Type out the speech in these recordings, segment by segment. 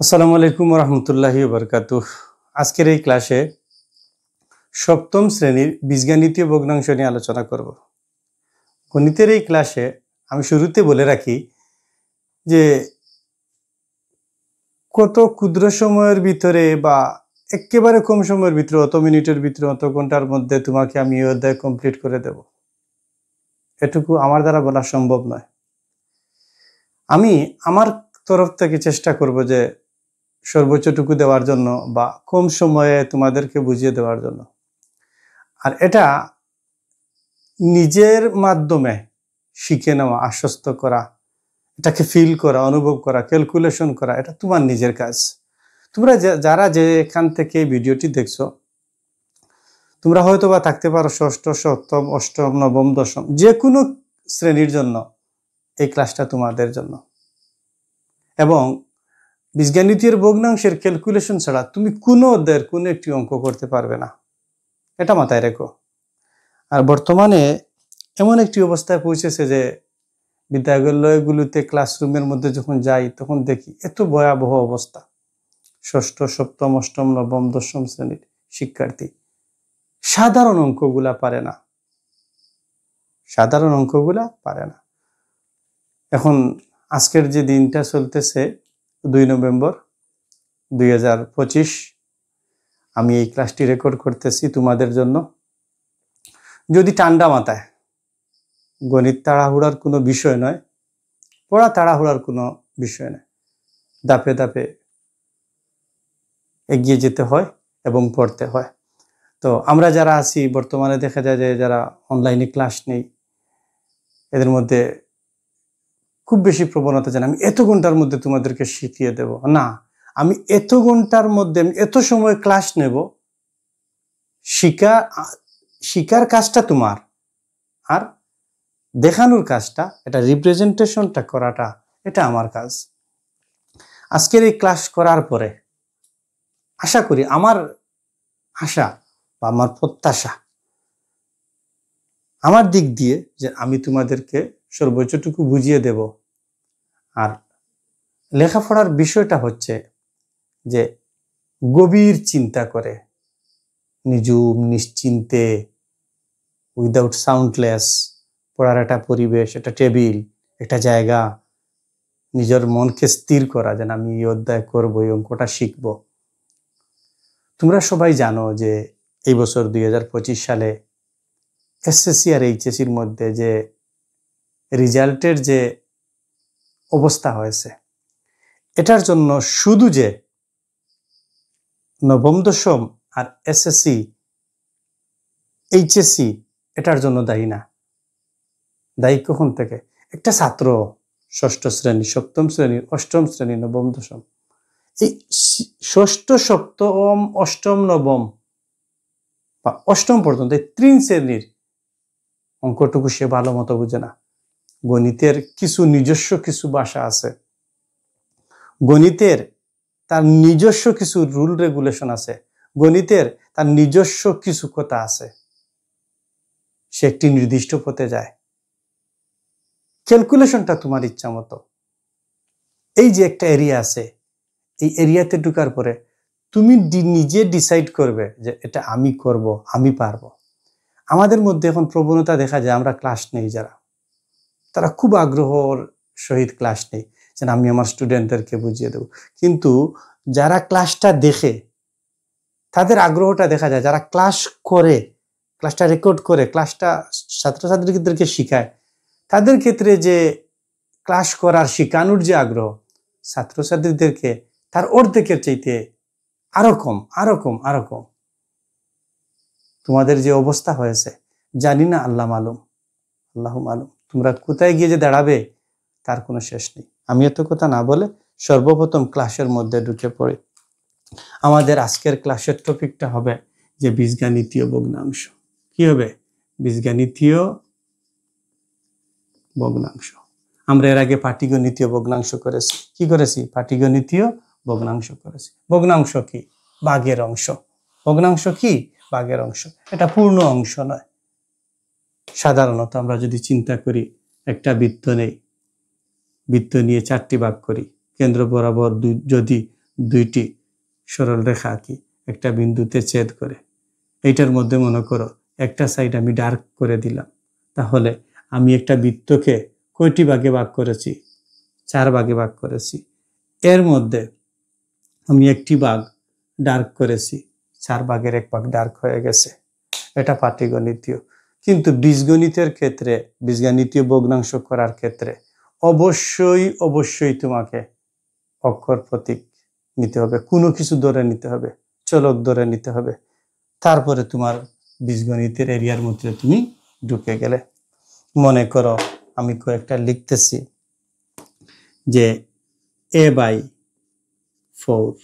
আসসালামু আলাইকুম রহমতুল্লাহি বরকাতুহ। আজকের এই ক্লাসে সপ্তম শ্রেণীর বীজগণিতীয় ভগ্নাংশ নিয়ে আলোচনা করব। গণিতের এই ক্লাসে আমি শুরুতে বলে রাখি যে কত ক্ষুদ্র সময়ের ভিতরে বা একেবারে কম সময়ের ভিতরে, অত মিনিটের ভিতরে, অত ঘন্টার মধ্যে তোমাকে আমি এই অধ্যায় কমপ্লিট করে দেব, এটুকু আমার দ্বারা বলা সম্ভব নয়। আমি আমার তরফ থেকে চেষ্টা করব যে সর্বোচ্চটুকু দেওয়ার জন্য বা কম সময়ে তোমাদেরকে বুঝিয়ে দেওয়ার জন্য। আর এটা নিজের মাধ্যমে শিখে নেওয়া, আশ্বস্ত করা, এটাকে ফিল করা, অনুভব করা, ক্যালকুলেশন করা, এটা তোমার নিজের কাজ। তোমরা যারা যেখান থেকে ভিডিওটি দেখছো, তোমরা হয়তো বা থাকতে পারো ষষ্ঠ, সপ্তম, অষ্টম, নবম, দশম, যে কোনো শ্রেণীর জন্য এই ক্লাসটা তোমাদের জন্য। এবং বীজগণিতের ভগ্নাংশের ক্যালকুলেশন ছাড়া তুমি কোনো অধ্যায়ের কোনো একটি অঙ্ক করতে পারবে না, এটা মাথায় রেখো। আর বর্তমানে এমন একটি অবস্থায় পৌঁছেছে যে বিদ্যালয়গুলোতে ক্লাসরুমের মধ্যে যখন যাই তখন দেখি এত ভয়াবহ অবস্থা। ষষ্ঠ, সপ্তম, অষ্টম, নবম, দশম শ্রেণীর শিক্ষার্থী সাধারণ অঙ্কগুলা পারে না, সাধারণ অঙ্কগুলা পারে না। এখন আজকের যে দিনটা চলতেছে 2 নভেম্বর 2025, আমি এই ক্লাসটি রেকর্ড করতেছি তোমাদের জন্য। যদি ঠান্ডা মাথায়, গণিত তাড়াহুড়ার কোনো বিষয় নয়, পড়া তাড়াহুড়ার কোনো বিষয় নয়, ধাপে ধাপে এগিয়ে যেতে হয় এবং পড়তে হয়। তো আমরা যারা আছি বর্তমানে দেখা যায় যে যারা অনলাইনে ক্লাস নেই, এদের মধ্যে খুব বেশি প্রবণতা যেন আমি এত ঘন্টার মধ্যে তোমাদেরকে শিখিয়ে দেব। না, আমি এত ঘন্টার মধ্যে আমি এত সময় ক্লাস নেব, শিকার কাজটা তোমার, আর দেখানোর কাজটা, এটা রিপ্রেজেন্টেশনটা করাটা, এটা আমার কাজ। আজকের এই ক্লাস করার পরে আশা করি, আমার আশা বা আমার প্রত্যাশা আমার দিক দিয়ে, যে আমি তোমাদেরকে সর্বোচ্চটুকু বুঝিয়ে দেব। আর লেখাপড়ার বিষয়টা হচ্ছে যে গভীর চিন্তা করে, নিঝুম নিশ্চিন্তে, উইদাউট সাউন্ডলেস পড়ার একটা পরিবেশ, একটা টেবিল, একটা জায়গা, নিজের মনকে স্থির করা যেন আমি এই অধ্যায় করবো, এই অঙ্কটা শিখবো। তোমরা সবাই জানো যে এই বছর 2025 সালে এসএসসি আর এইচএসসির মধ্যে যে রেজাল্টের যে অবস্থা হয়েছে, এটার জন্য শুধু যে নবম, দশম আর এসএসসি, এইচএসসি এটার জন্য দায়ী না। দায়ী কখন থেকে? একটা ছাত্র ষষ্ঠ শ্রেণী, সপ্তম শ্রেণী, অষ্টম শ্রেণী, নবম, দশম, এই ষষ্ঠ, সপ্তম, অষ্টম, নবম বা অষ্টম পর্যন্ত এই 3 শ্রেণীর অঙ্কটুকু সে ভালো মতো বুঝে না। গণিতের কিছু নিজস্ব কিছু ভাষা আছে, গণিতের তার নিজস্ব কিছু রুল রেগুলেশন আছে, গণিতের তার নিজস্ব কিছু কথা আছে। সে একটি নির্দিষ্ট পথে যায়, ক্যালকুলেশনটা তোমার ইচ্ছা মতো। এই যে একটা এরিয়া আছে, এই এরিয়াতে ঢুকার পরে তুমি নিজে ডিসাইড করবে যে এটা আমি করব, আমি পারবো। আমাদের মধ্যে এখন প্রবণতা দেখা যায়, আমরা ক্লাস নেই যারা, তারা খুব আগ্রহর সহিত ক্লাস নেই, যেন আমি আমার স্টুডেন্টদেরকে বুঝিয়ে দেব। কিন্তু যারা ক্লাসটা দেখে, তাদের আগ্রহটা দেখা যায়। যারা ক্লাস করে, ক্লাসটা রেকর্ড করে, ক্লাসটা ছাত্রছাত্রীদেরকে শিখায়, তাদের ক্ষেত্রে যে ক্লাস করার, শিখানোর যে আগ্রহ, ছাত্রছাত্রীদেরকে তার অর্ধেকের চাইতে আরো কম, আরো কম, আরো কম। তোমাদের যে অবস্থা হয়েছে জানি না, আল্লাহ মালুম, আল্লাহ মালুম। তোমরা কোথায় গিয়ে যে দাঁড়াবে তার কোনো শেষ নেই। আমি এত কথা না বলে সর্বপ্রথম ক্লাসের মধ্যে ঢুকে পড়ি। আমাদের আজকের ক্লাসের টপিকটা হবে যে বীজগণিতীয় ভগ্নাংশ। কি হবে? বীজগণিতীয় ভগ্নাংশ। আমরা এর আগে পাটিগণিতীয় ভগ্নাংশ করেছি। কি করেছি? পাটিগণিতীয় ভগ্নাংশ করেছি। ভগ্নাংশ কি? ভাগের অংশ। ভগ্নাংশ কি? ভাগের অংশ। এটা পূর্ণ অংশ নয়। সাধারণত আমরা যদি চিন্তা করি, একটা বৃত্ত নেই, বৃত্ত নিয়ে 4টি ভাগ করি, কেন্দ্র বরাবর যদি দুইটি সরল রেখা আঁকি, একটা বিন্দুতে ছেদ করে। এইটার মধ্যে মনে করো একটা সাইড আমি ডার্ক করে দিলাম। তাহলে আমি একটা বৃত্তকে কয়টি ভাগে ভাগ করেছি? 4 ভাগে ভাগ করেছি। এর মধ্যে আমি একটি ভাগ ডার্ক করেছি, 4 ভাগের 1 ভাগ ডার্ক হয়ে গেছে। এটা পাটিগণিতীয়। কিন্তু বীজগণিতের ক্ষেত্রে, বীজগণিতীয় ভগ্নাংশ করার ক্ষেত্রে অবশ্যই তোমাকে অক্ষর প্রতীক নিতে হবে, কোনো কিছু ধরে নিতে হবে, চলক ধরে নিতে হবে। তারপরে তোমার বীজগণিতের এরিয়ার মধ্যে তুমি ঢুকে গেলে। মনে করো আমি কয়েকটা লিখতেছি যে a/4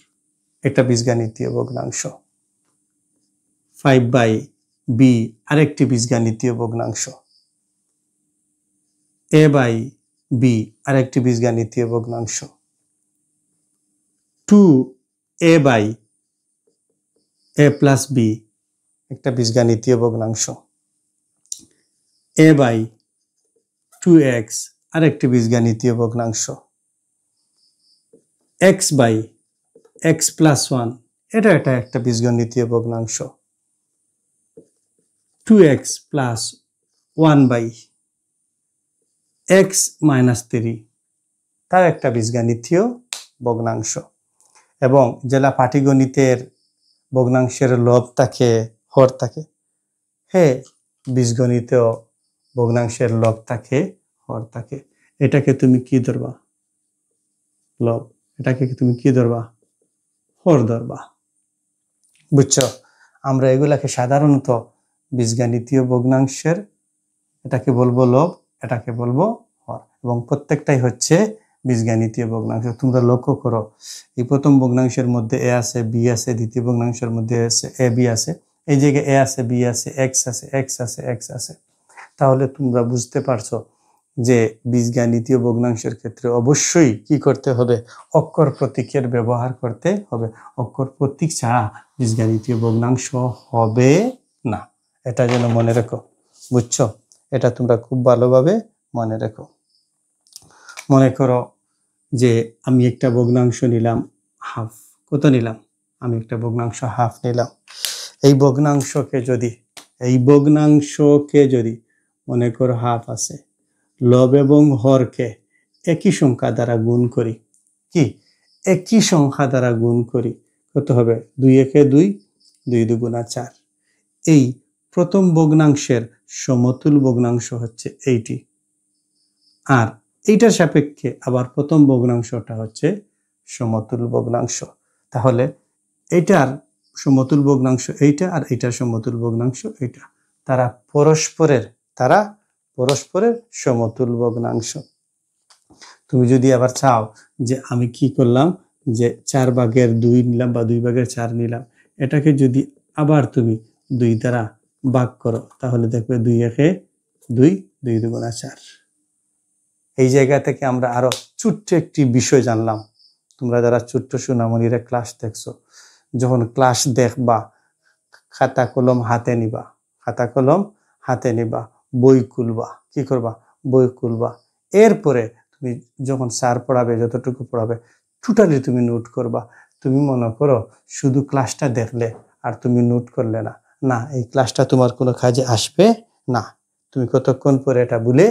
একটা বীজগণিতীয় ভগ্নাংশ, 5/b আরেকটি বীজগণিতীয় ভগ্নাংশ, a/b আরেকটি বীজগণিতীয় ভগ্নাংশ, 2a/a+b একটা বীজগণিতীয় ভগ্নাংশ, a/2x আরেকটি বীজগণিতীয় ভগ্নাংশ, x/x+1 এটা একটা বীজগণিতীয় ভগ্নাংশ, 2x plus 1/x-3 তার একটা বীজগণিতীয় ভগ্নাংশ। এবং যেটা পাটিগণিতের ভগ্নাংশের লব থাকে, হর থাকে, বীজগণিতেও ভগ্নাংশের লব থাকে, হর থাকে। এটাকে তুমি কি ধরবা? লব। এটাকে তুমি কি ধরবা? হর ধরবা। বুঝছো? আমরা এগুলাকে সাধারণত বীজগণিতীয় ভগ্নাংশের, এটাকে বলবো লব, এটাকে বলবো হর, এবং প্রত্যেকটাই হচ্ছে বীজগণিতীয় ভগ্নাংশ। তোমরা লক্ষ্য করো, এই প্রথম ভগ্নাংশের মধ্যে এ আছে, বি আছে, দ্বিতীয় ভগ্নাংশের মধ্যে এ বি আছে, এই জায়গায় এ আছে, বি আছে, এক্স আছে, এক্স আছে, এক্স আছে। তাহলে তোমরা বুঝতে পারছো যে বীজগণিতীয় ভগ্নাংশের ক্ষেত্রে অবশ্যই কি করতে হবে? অক্ষর প্রতীকের ব্যবহার করতে হবে। অক্ষর প্রতীক ছাড়া বীজগণিতীয় ভগ্নাংশ হবে না। এটা যেন মনে রেখো। বুঝছো? এটা তোমরা খুব ভালোভাবে মনে রেখো। মনে করো যে আমি একটা ভগ্নাংশ নিলাম হাফ। কত নিলাম? আমি একটা ভগ্নাংশ হাফ নিলাম। এই ভগ্নাংশকে যদি মনে করো হাফ আছে, লব এবং হরকে একই সংখ্যা দ্বারা গুণ করি। কি? একই সংখ্যা দ্বারা গুণ করি। কত হবে? 2 একে 2, 2 দুগুণা 4। এই প্রথম ভগ্নাংশের সমতুল ভগ্নাংশ হচ্ছে এইটি, আর এইটার সাপেক্ষে আবার প্রথম ভগ্নাংশটা হচ্ছে সমতুল ভগ্নাংশ। তাহলে এইটার সমতুল ভগ্নাংশ এইটা, আর এইটার সমতুল ভগ্নাংশ এইটা। তারা পরস্পরের সমতুল ভগ্নাংশ। তুমি যদি আবার চাও যে আমি কি করলাম, যে 4/2 নিলাম বা 2/4 নিলাম, এটাকে যদি আবার তুমি 2 দ্বারা ভাগ করো, তাহলে দেখবে 2 একে 2, 2 দুগুণা 4। এই জায়গা থেকে আমরা আরো ছোট্ট একটি বিষয় জানলাম। তোমরা যারা ছোট্ট সোনামণিরা ক্লাস দেখছো, যখন ক্লাস দেখবা খাতা কলম হাতে নিবা, বই খুলবা। কি করবা? বই খুলবা। এরপরে তুমি যখন স্যার পড়াবে, যতটুকু পড়াবে টোটালি তুমি নোট করবা। তুমি মনে করো শুধু ক্লাসটা দেখলে আর তুমি নোট করলে না, না, এই ক্লাসটা তোমার কোনো কাজে আসবে না। তুমি কতক্ষণ পরে এটা ভুলে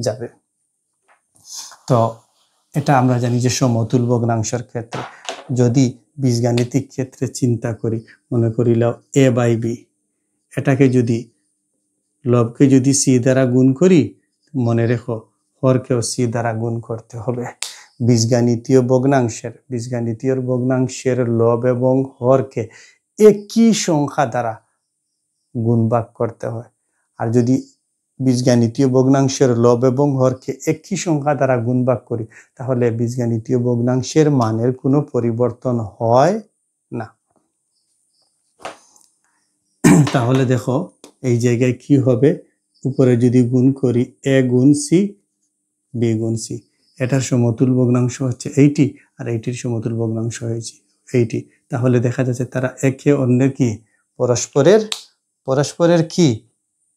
যাবে। তো এটা আমরা জানি যে সমতুল ভগ্নাংশের ক্ষেত্রে। যদি বীজগাণিতিক ক্ষেত্রে চিন্তা করি, মনে করিলাম a/b, এটাকে যদি লবকে যদি সি দ্বারা গুণ করি, মনে রেখো হরকেও সি দ্বারা গুণ করতে হবে। বীজগাণিতীয় ভগ্নাংশের লব এবং হরকে একই সংখ্যা দ্বারা গুণ ভাগ করতে হয়। আর যদি বীজগাণিতীয় ভগ্নাংশের লব এবং হরকে একই সংখ্যা দ্বারা গুণ ভাগ করি, তাহলে বীজগাণিতীয় ভগ্নাংশের মানের কোনো পরিবর্তন হয় না। তাহলে দেখো এই জায়গায় কি হবে? উপরে যদি গুণ করি a গুণ সি, b গুণ সি, এটার সমতুল ভগ্নাংশ হচ্ছে এইটি, আর এইটির সমতুল ভগ্নাংশ হয়েছে এইটি। তাহলে দেখা যাচ্ছে তারা একে অন্যের কি পরস্পরের কি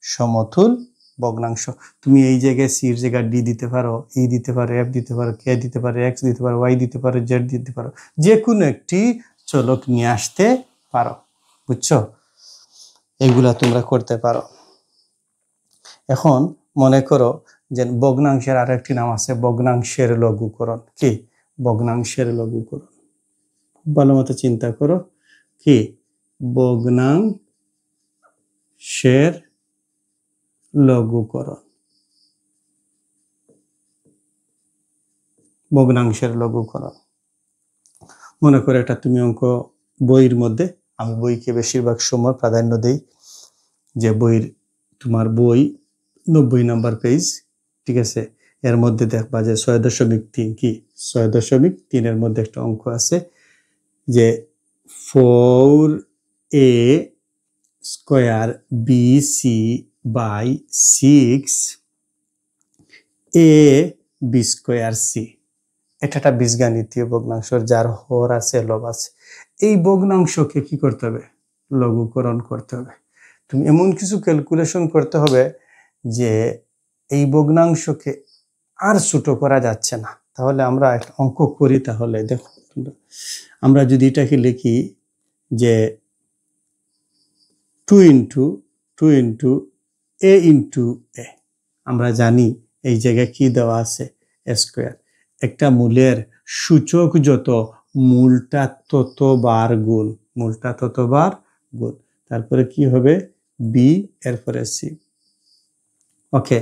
সমতুল ভগ্নাংশ। তুমি এই জায়গায় সির জায়গায় ডি দিতে পারো, ই দিতে পারো, এফ দিতে পারো, কে দিতে পারো, এক্স দিতে পারো, ওয়াই দিতে পারো, জেড দিতে পারো, যে কোনো একটি চলক নিয়ে আসতে পারো। বুঝছো? এগুলা তোমরা করতে পারো। এখন মনে করো যে ভগ্নাংশের আরো একটি নাম আছে ভগ্নাংশের লঘুকরণ। কি? ভগ্নাংশের লঘুকরণ। ভালো মতো চিন্তা করো, কি? ভগ্নাংশের লঘুকরণ। ভগ্নাংশের লঘুকরণ মনে করে এটা তুমি অঙ্ক বইয়ের মধ্যে, আমি বইকে বেশিরভাগ সময় প্রাধান্য দেই, যে বইয়ের তোমার বই 90 নম্বর পেজ, ঠিক আছে, এর মধ্যে দেখবা যে 6.3 কি 6.3 এর মধ্যে একটা অঙ্ক আছে যে 4a square bc by 6ab square c। এটা একটা বীজগাণিতীয় ভগ্নাংশ যার হর আছে, লব আছে। এই ভগ্নাংশকে কি করতে হবে? লঘুকরণ করতে হবে। তুমি এমন কিছু ক্যালকুলেশন করতে হবে যে এই ভগ্নাংশকে আর ছোট করা যাচ্ছে না। তাহলে আমরা একটা অঙ্ক করি, তাহলে দেখো আমরা যদি এটাকে লিখি যে 2 ইন্টু a ইন্টু a, আমরা জানি এই জায়গায় কি দেওয়া আছে? a square. একটা মূলের সূচক যত, মূলটা ততবার গুণ, মূলটা ততবার গুণ। তারপরে কি হবে? b, এরপরে c। ওকে,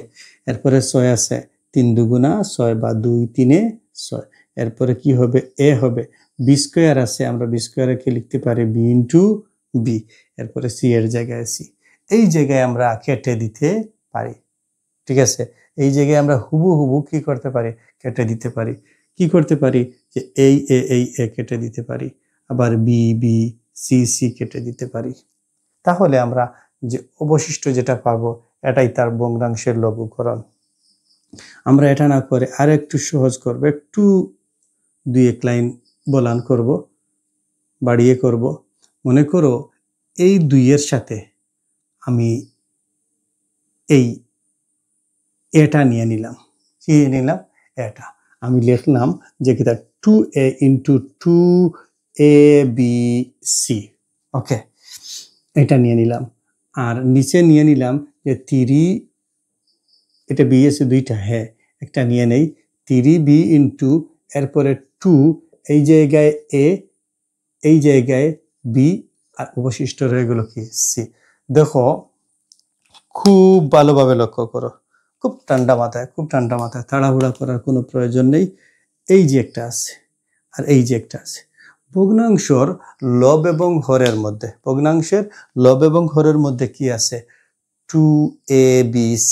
এরপরে 6 আছে, 3 দুগুণা 6 বা 2 3 6। এরপরে কি হবে? a হবে। b স্কয়ার আছে, আমরা b স্কয়ারকে লিখতে পারি b ইন্টু b। এরপরে c এর জায়গায় c। এই জায়গায় আমরা কেটে দিতে পারি, ঠিক আছে? এই জায়গায় আমরা হুবহু কি করতে পারি? কেটে দিতে পারি। কি করতে পারি? যে এই এ কেটে দিতে পারি, আবার বি সি কেটে দিতে পারি। তাহলে আমরা যে অবশিষ্ট যেটা পাবো এটাই তার ভগ্নাংশের লঘুকরণ। আমরা এটা না করে আর একটু সহজ করব, একটু 2-1 লাইন বলান করব, বাড়িয়ে করব। মনে করো এই 2 এর সাথে আমি এই এটা নিয়ে নিলাম। কি নিলাম? এটা আমি লিখলাম যে কি 2a ইন্টু 2abc। ওকে, এটা নিয়ে নিলাম। আর নিচে নিয়ে নিলাম যে 3, এটা বি এসে দুইটা, হ্যাঁ একটা নিয়ে নেই, 3b ইন্টু এরপরে 2, এই জায়গায় a, এই জায়গায় b, আর অবশিষ্ট রয়ে গেল কি? c। দেখো খুব ভালোভাবে লক্ষ্য করো, খুব ঠান্ডা মাথায়, খুব ঠান্ডা মাথায়, তাড়াহুড়া করার কোনো প্রয়োজন নেই। এই যে একটা আছে আর এই যে একটা আছে, ভগ্নাংশের লব এবং হরের মধ্যে, ভগ্নাংশের লব এবং হরের মধ্যে কি আছে? 2abc।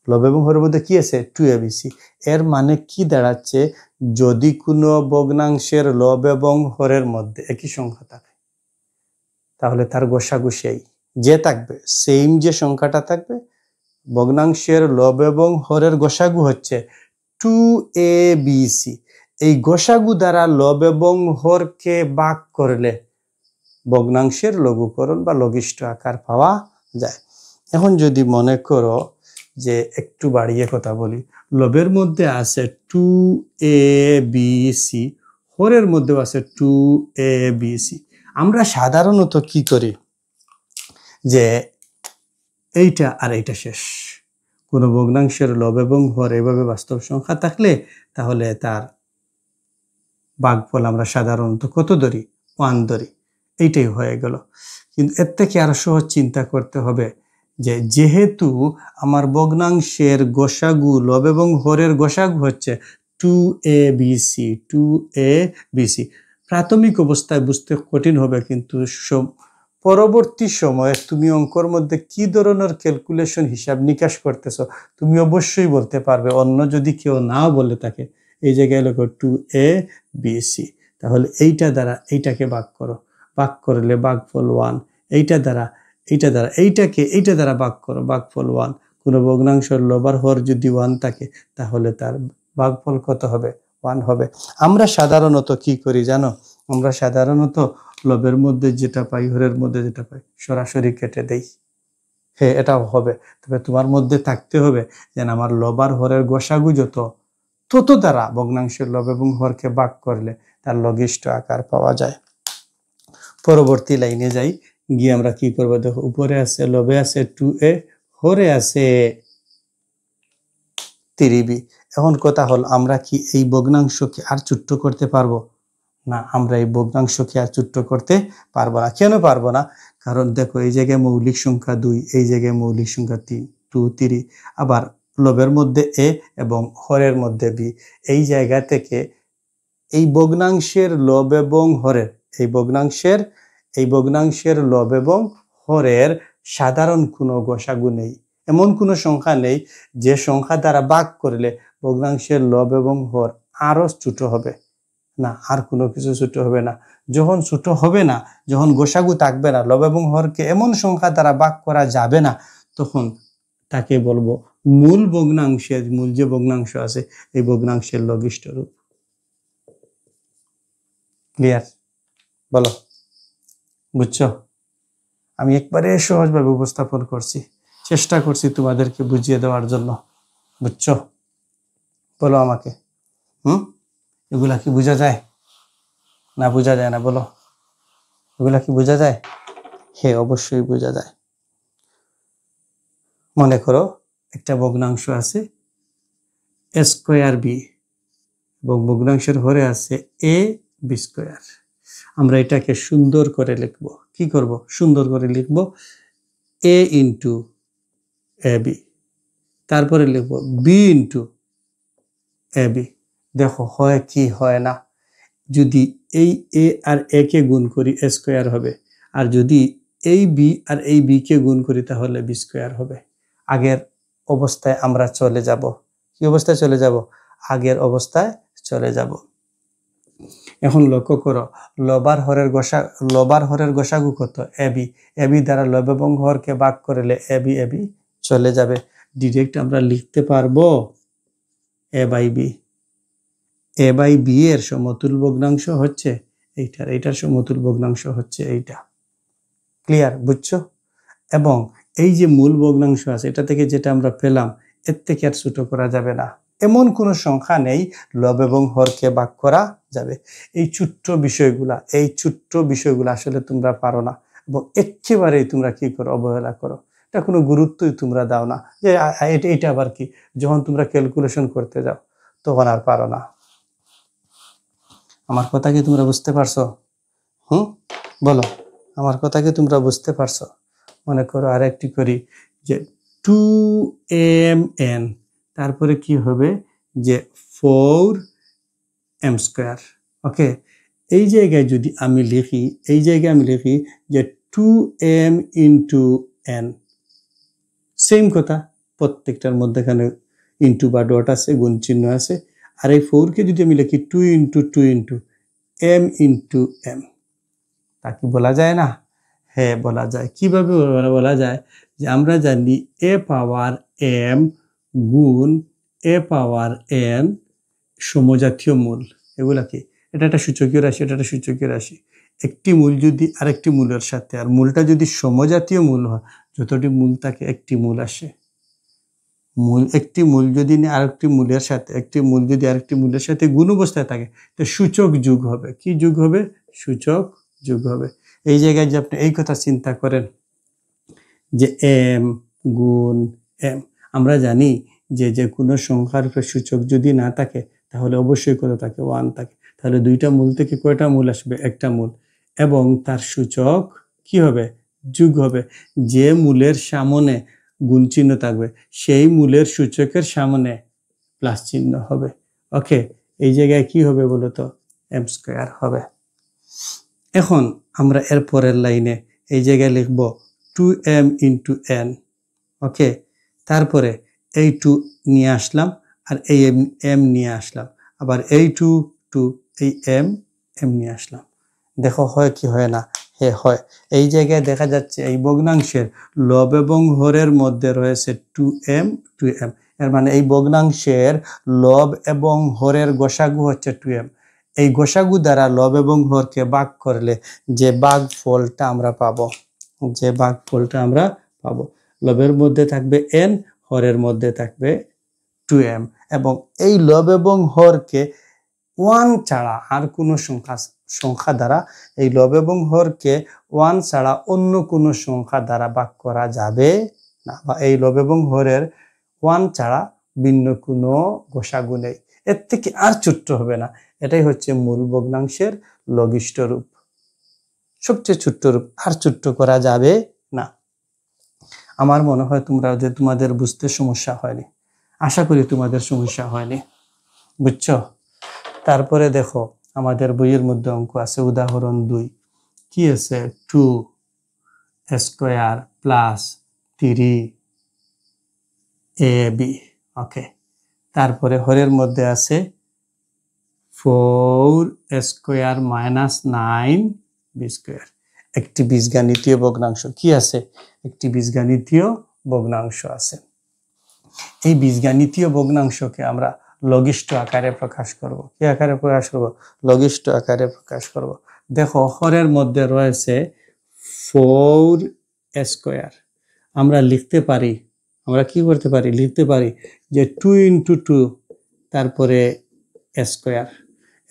লব এবং হরের মধ্যে কি আছে? 2abc। এর মানে কি দাঁড়াচ্ছে? যদি কোনো ভগ্নাংশের লব এবং হরের মধ্যে একই সংখ্যা থাকে তাহলে তার গোসাগু সেই যে থাকবে, সেম যে সংখ্যাটা থাকবে, ভগ্নাংশের লব এবং হরের গোসাগু হচ্ছে 2abc। এই গোসাগু দ্বারা লব এবং হরকে ভাগ করলে ভগ্নাংশের লঘুকরণ বা লঘিষ্ঠ আকার পাওয়া যায়। এখন যদি মনে করো যে একটু বাড়িয়ে কথা বলি, লবের মধ্যে আছে 2abc, হরের মধ্যেও আছে 2abc। আমরা সাধারণত কি করি যে এইটা আর এইটা শেষ। কোনো ভগ্নাংশের লব এবং হর এভাবে বাস্তব সংখ্যা থাকলে তাহলে তার ভাগফল আমরা সাধারণত কত ধরি? 1 ধরি। এইটাই হয়ে গেল। কিন্তু এর থেকে আরো সহজ চিন্তা করতে হবে যে যেহেতু আমার ভগ্নাংশের গোসাগু, লব এবং হরের গোসাগু হচ্ছে 2abc, প্রাথমিক অবস্থায় বুঝতে কঠিন হবে, কিন্তু পরবর্তী সময়ে তুমি অঙ্কর মধ্যে কি ধরনের ক্যালকুলেশন, হিসাব নিকাশ করতেছো তুমি অবশ্যই বলতে পারবে, অন্য যদি কেউ নাও বলে থাকে। এই জায়গায় লেখো 2abc, তাহলে এইটা দ্বারা এইটাকে ভাগ করো, ভাগ করলে ভাগফল 1, এইটা দ্বারা এইটাকে এইটা দ্বারা ভাগ করো, ভাগফল 1। কোনো ভগ্নাংশের লব আর হর যদি 1 থাকে তাহলে তার ভাগফল কত হবে? 1 হবে। আমরা সাধারণত কি করি জানো? আমরা সাধারণত লবের মধ্যে যেটা পাই, হরের মধ্যে যেটা পাই, সরাসরি কেটে দেই। হ্যাঁ এটাও হবে, তবে তোমার মধ্যে থাকতে হবে যে আমার লব আর হরের গসাগু যত, তত দ্বারা ভগ্নাংশের লব এবং হরকে ভাগ করলে তার লঘিষ্ঠ আকার পাওয়া যায়। পরবর্তী লাইনে যাই, গিয়ে আমরা কি করবো দেখো, উপরে আছে লবে আছে 2a, হরে আছে 3b। এখন কথা হল আমরা কি এই ভগ্নাংশকে আর ছোট্ট করতে পারবো না? আমরা এই ভগ্নাংশকে আর ছোট্ট করতে পারবো না। কেন পারবো না? কারণ দেখো এই জায়গায় মৌলিক সংখ্যা 2, এই জায়গায় মৌলিক সংখ্যা 3, 2 3, আবার লবের মধ্যে a এবং হরের মধ্যে b। এই জায়গা থেকে এই ভগ্নাংশের লব এবং হরের এই ভগ্নাংশের লব এবং হরের সাধারণ কোনো গসাগু নেই, এমন কোনো সংখ্যা নেই যে সংখ্যা দ্বারা ভাগ করলে ভগ্নাংশের লব এবং হর আরো ছোট হবে না, আর কোনো কিছু ছোট হবে না। যখন ছোট হবে না, যখন গোসাগু থাকবে না, লব এবং হরকে এমন সংখ্যা দ্বারা ভাগ করা যাবে না, তখন তাকে বলবো মূল ভগ্নাংশের, মূল যে ভগ্নাংশ আছে এই ভগ্নাংশের লঘিষ্ঠ রূপ। ক্লিয়ার? বলো, বুঝছো? আমি একবারে সহজভাবে উপস্থাপন করছি, চেষ্টা করছি তোমাদেরকে বুঝিয়ে দেওয়ার জন্য। বুঝছো? বলো আমাকে, এগুলা কি বোঝা যায় না বোঝা যায় না? বলো, এগুলা কি বোঝা যায়? হ্যাঁ অবশ্যই বোঝা যায়। মনে করো একটা ভগ্নাংশ আছে a স্কয়ার b এবং ভগ্নাংশের হরে আছে a b স্কয়ার। আমরা এটাকে সুন্দর করে লিখব। কি করব? সুন্দর করে লিখব a ইন্টু ab, তারপরে লিখব b ইন্টু ab। দেখো হয় কি হয় না? যদি এই a আর a কে গুণ করি a স্কয়ার হবে, আর যদি এই b আর এই b কে গুণ করি তাহলে b স্কয়ার হবে। আগের অবস্থায় আমরা চলে যাব। কি অবস্থায় চলে যাব? আগের অবস্থায় চলে যাব। এখন লক্ষ্য করো, লবার হরের গসাগু কত? ab। ab দ্বারা লব এবং হরকে ভাগ করলে ab চলে যাবে। ডিরেক্ট আমরা লিখতে পারবো a by b। a by b এর সমতুল ভগ্নাংশ হচ্ছে এইটার সমতুল ভগ্নাংশ হচ্ছে এইটা। ক্লিয়ার? বুঝছো? এবং এই যে মূল ভগ্নাংশ আছে এটা থেকে যেটা আমরা পেলাম, এর থেকে আর ছোট করা যাবে না। এমন কোনো সংখ্যা নেই লব এবং হরকে ভাগ করা যাবে। এই ছোট্ট বিষয়গুলো আসলে তোমরা পারো না, এবং একেবারেই তোমরা কি করো? অবহেলা করো। এটা কোনো গুরুত্বই তোমরা দাও না, যে এটা আবার কি। যখন তোমরা ক্যালকুলেশন করতে যাও তখন আর পারো না। আমার কথা কি তোমরা বুঝতে পারছো? বলো, আমার কথা কি তোমরা বুঝতে পারছো? মনে করো আরেকটি করি, যে 2mn, তারপরে কি হবে যে 4m স্কয়ার। ওকে, এই জায়গায় যদি আমি লিখি, যে 2m ইন্টু n, সেম কথা, প্রত্যেকটার মধ্যেখানে ইন্টু বা ডট আছে, গুণ চিহ্ন আছে। আর এই 4কে যদি আমি লিখি 2 ইন্টু m ইন্টু m, তা কি বলা যায় না? হ্যাঁ বলা যায়। কিভাবে বলা যায়? যে আমরা জানি a পাওয়ার m গুণ a পাওয়ার n সমজাতীয় মূল। এগুলা কি? এটা একটা সূচকীয় রাশি, এটা একটা সূচকীয় রাশি। একটি মূল যদি আরেকটি মূলের সাথে, আর মূলটা যদি সমজাতীয় মূল হয়, যতটি মূল থাকে একটি মূল আসে। একটি মূল যদি আরেকটি মূলের সাথে, একটি মূল যদি আরেকটি মূলের সাথে গুণ অবস্থায় থাকে, তো সূচক যোগ হবে। কি যোগ হবে? সূচক যোগ হবে। এই জায়গায় যে আপনি এই কথা চিন্তা করেন যে m গুণ m, আমরা জানি যে কোনো সংখ্যার সূচক যদি না থাকে তাহলে অবশ্যই কত থাকে? 1 থাকে। তাহলে দুইটা মূল থেকে কয়টা মূল আসবে? একটা মূল, এবং তার সূচক কি হবে? যোগ হবে। যে মূলের সামনে গুণ চিহ্ন থাকবে সেই মূলের সূচকের সামনে প্লাস চিহ্ন হবে। ওকে, এই জায়গায় কি হবে বলো তো? m স্কয়ার হবে। এখন আমরা এর পরের লাইনে এই জায়গায় লিখব 2m ইন্টু n। ওকে, তারপরে এই 2 নিয়ে আসলাম, আর এই m নিয়ে আসলাম, আবার এই 2 এই m নিয়ে আসলাম। দেখো হয় কি হয় না? হ্যাঁ হয়। এই জায়গায় দেখা যাচ্ছে এই ভগ্নাংশের লব এবং হরের মধ্যে রয়েছে 2m। এর মানে এই ভগ্নাংশের লব এবং হরের গসাগু হচ্ছে 2m। এই গসাগু দ্বারা লব এবং হরকে ভাগ করলে যে ভাগফলটা আমরা পাবো, লবের মধ্যে থাকবে n, হরের মধ্যে থাকবে 2m, এবং এই লব এবং হরকে 1 ছাড়া আর কোনো সংখ্যা দ্বারা, এই লব এবং হরকে 1 ছাড়া অন্য কোনো সংখ্যা দ্বারা ভাগ করা যাবে না, বা এই লব এবং হরের 1 ছাড়া ভিন্ন কোনো গোসাগু নেই। এর থেকে আর ছোট্ট হবে না। এটাই হচ্ছে মূল ভগ্নাংশের লঘিষ্ঠ রূপ, সবচেয়ে ছোট্ট রূপ, আর ছোট্ট করা যাবে না। আমার মনে হয় তোমাদের বুঝতে সমস্যা হয়নি, আশা করি তোমাদের সমস্যা hয়নি, বুঝছো? তারপরে দেখো আমাদের বইয়ের মধ্যে অঙ্ক আছে, উদাহরণ 2 কি আছে, 2 স্কয়ার + 3ab। ওকে, তারপরে হরের মধ্যে আছে 4 স্কয়ার - 9b স্কয়ার। একটি বীজগাণিতীয় ভগ্নাংশ কি আছে, একটি বীজগাণিতীয় ভগ্নাংশ আছে। এই বীজগাণিতীয় ভগ্নাংশকে আমরা লঘিষ্ঠ আকারে প্রকাশ করব। কি আকারে প্রকাশ করব? লঘিষ্ঠ আকারে প্রকাশ করব। দেখো হরের মধ্যে রয়েছে 4 স্কয়ার। আমরা লিখতে পারি, আমরা কি করতে পারি, লিখতে পারি যে 2 × 2 তারপরে স্কয়ার।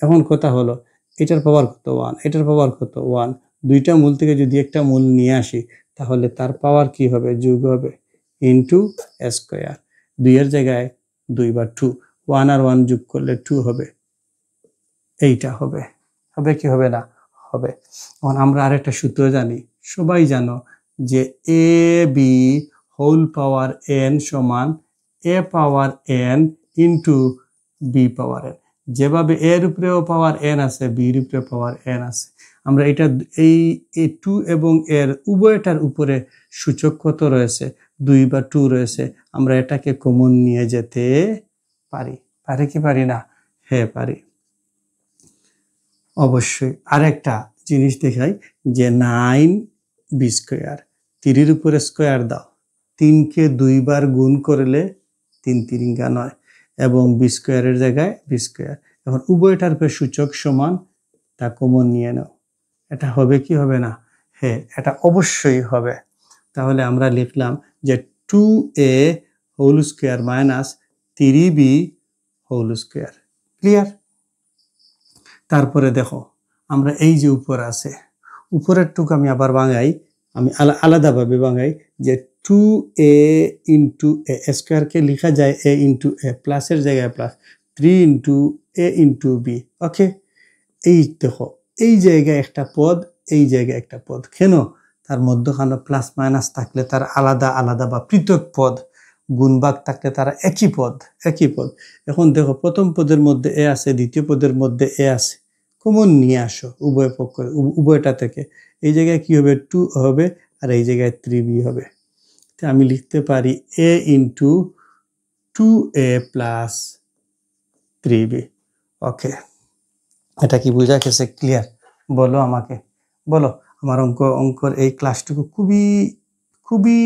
এখন কথা হলো এটার পাওয়ার কত 1, এটার পাওয়ার কত 1, দুইটা মূল থেকে যদি একটা মূল নিয়ে আসি তাহলে তার পাওয়ার কি হবে, যোগ হবে, ইনটু স্কয়ার। 2 এর জায়গায় 2 বা 2, 1 আর 1 যোগ করলে 2 হবে, এইটা হবে, হবে কি হবে না, হবে। এখন আমরা আরেকটা সূত্র জানি, সবাই জানো যে ab হোল পাওয়ার n সমান a power n into b power n। যেভাবে a এর উপরেও পাওয়ার n আছে, b এর উপরে পাওয়ার n আছে, আমরা এটা এই 2 এবং এর উভয়টার উপরে সূচক কত রয়েছে, 2 বা 2 রয়েছে, আমরা এটাকে কমন নিয়ে যেতে পারি। পারি কি পারি না? হ্যাঁ পারি, অবশ্যই। আরেকটা জিনিস দেখাই যে 9b স্কয়ার, 3 এর উপরে স্কয়ার দাও, 3 কে 2 বার গুণ করলে 3 × 3 = 9, এবং b স্কয়ারের জায়গায় b স্কয়ার। এখন উভয়টার উপরে সূচক সমান, তা কমন নিয়ে নাও। এটা হবে কি হবে না? হ্যাঁ, এটা অবশ্যই হবে। তাহলে আমরা লিখলাম যে 2a whole square minus 3b whole square. Clear? তারপরে দেখো আমরা এই যে উপর আছে, উপরের টুকু আমি আবার ভাঙাই, আমি আলাদাভাবে ভাঙাই যে 2a × a স্কয়ারকে লেখা যায় a × a, প্লাসের জায়গায় প্লাস, 3 × a × b। ওকে, এই দেখো এই জায়গায় একটা পদ, এই জায়গায় একটা পদ, কেন? তার মধ্যখানে প্লাস মাইনাস থাকলে তার আলাদা আলাদা বা পৃথক পদ, গুণভাগ থাকলে তারা একই পদ, একই পদ। এখন দেখো প্রথম পদের মধ্যে এ আছে, দ্বিতীয় পদের মধ্যে এ আছে, কমন নিয়ে আসো উভয় পক্ষ, উভয়টা থেকে। এই জায়গায় কি হবে, 2 হবে, আর এই জায়গায় 3b হবে। তো আমি লিখতে পারি a × 2a + 3b। ওকে, এটা কি বোঝা গেছে? ক্লিয়ার? বলো আমাকে, বলো। আমার অঙ্কর এই ক্লাসটুকু খুবই খুবই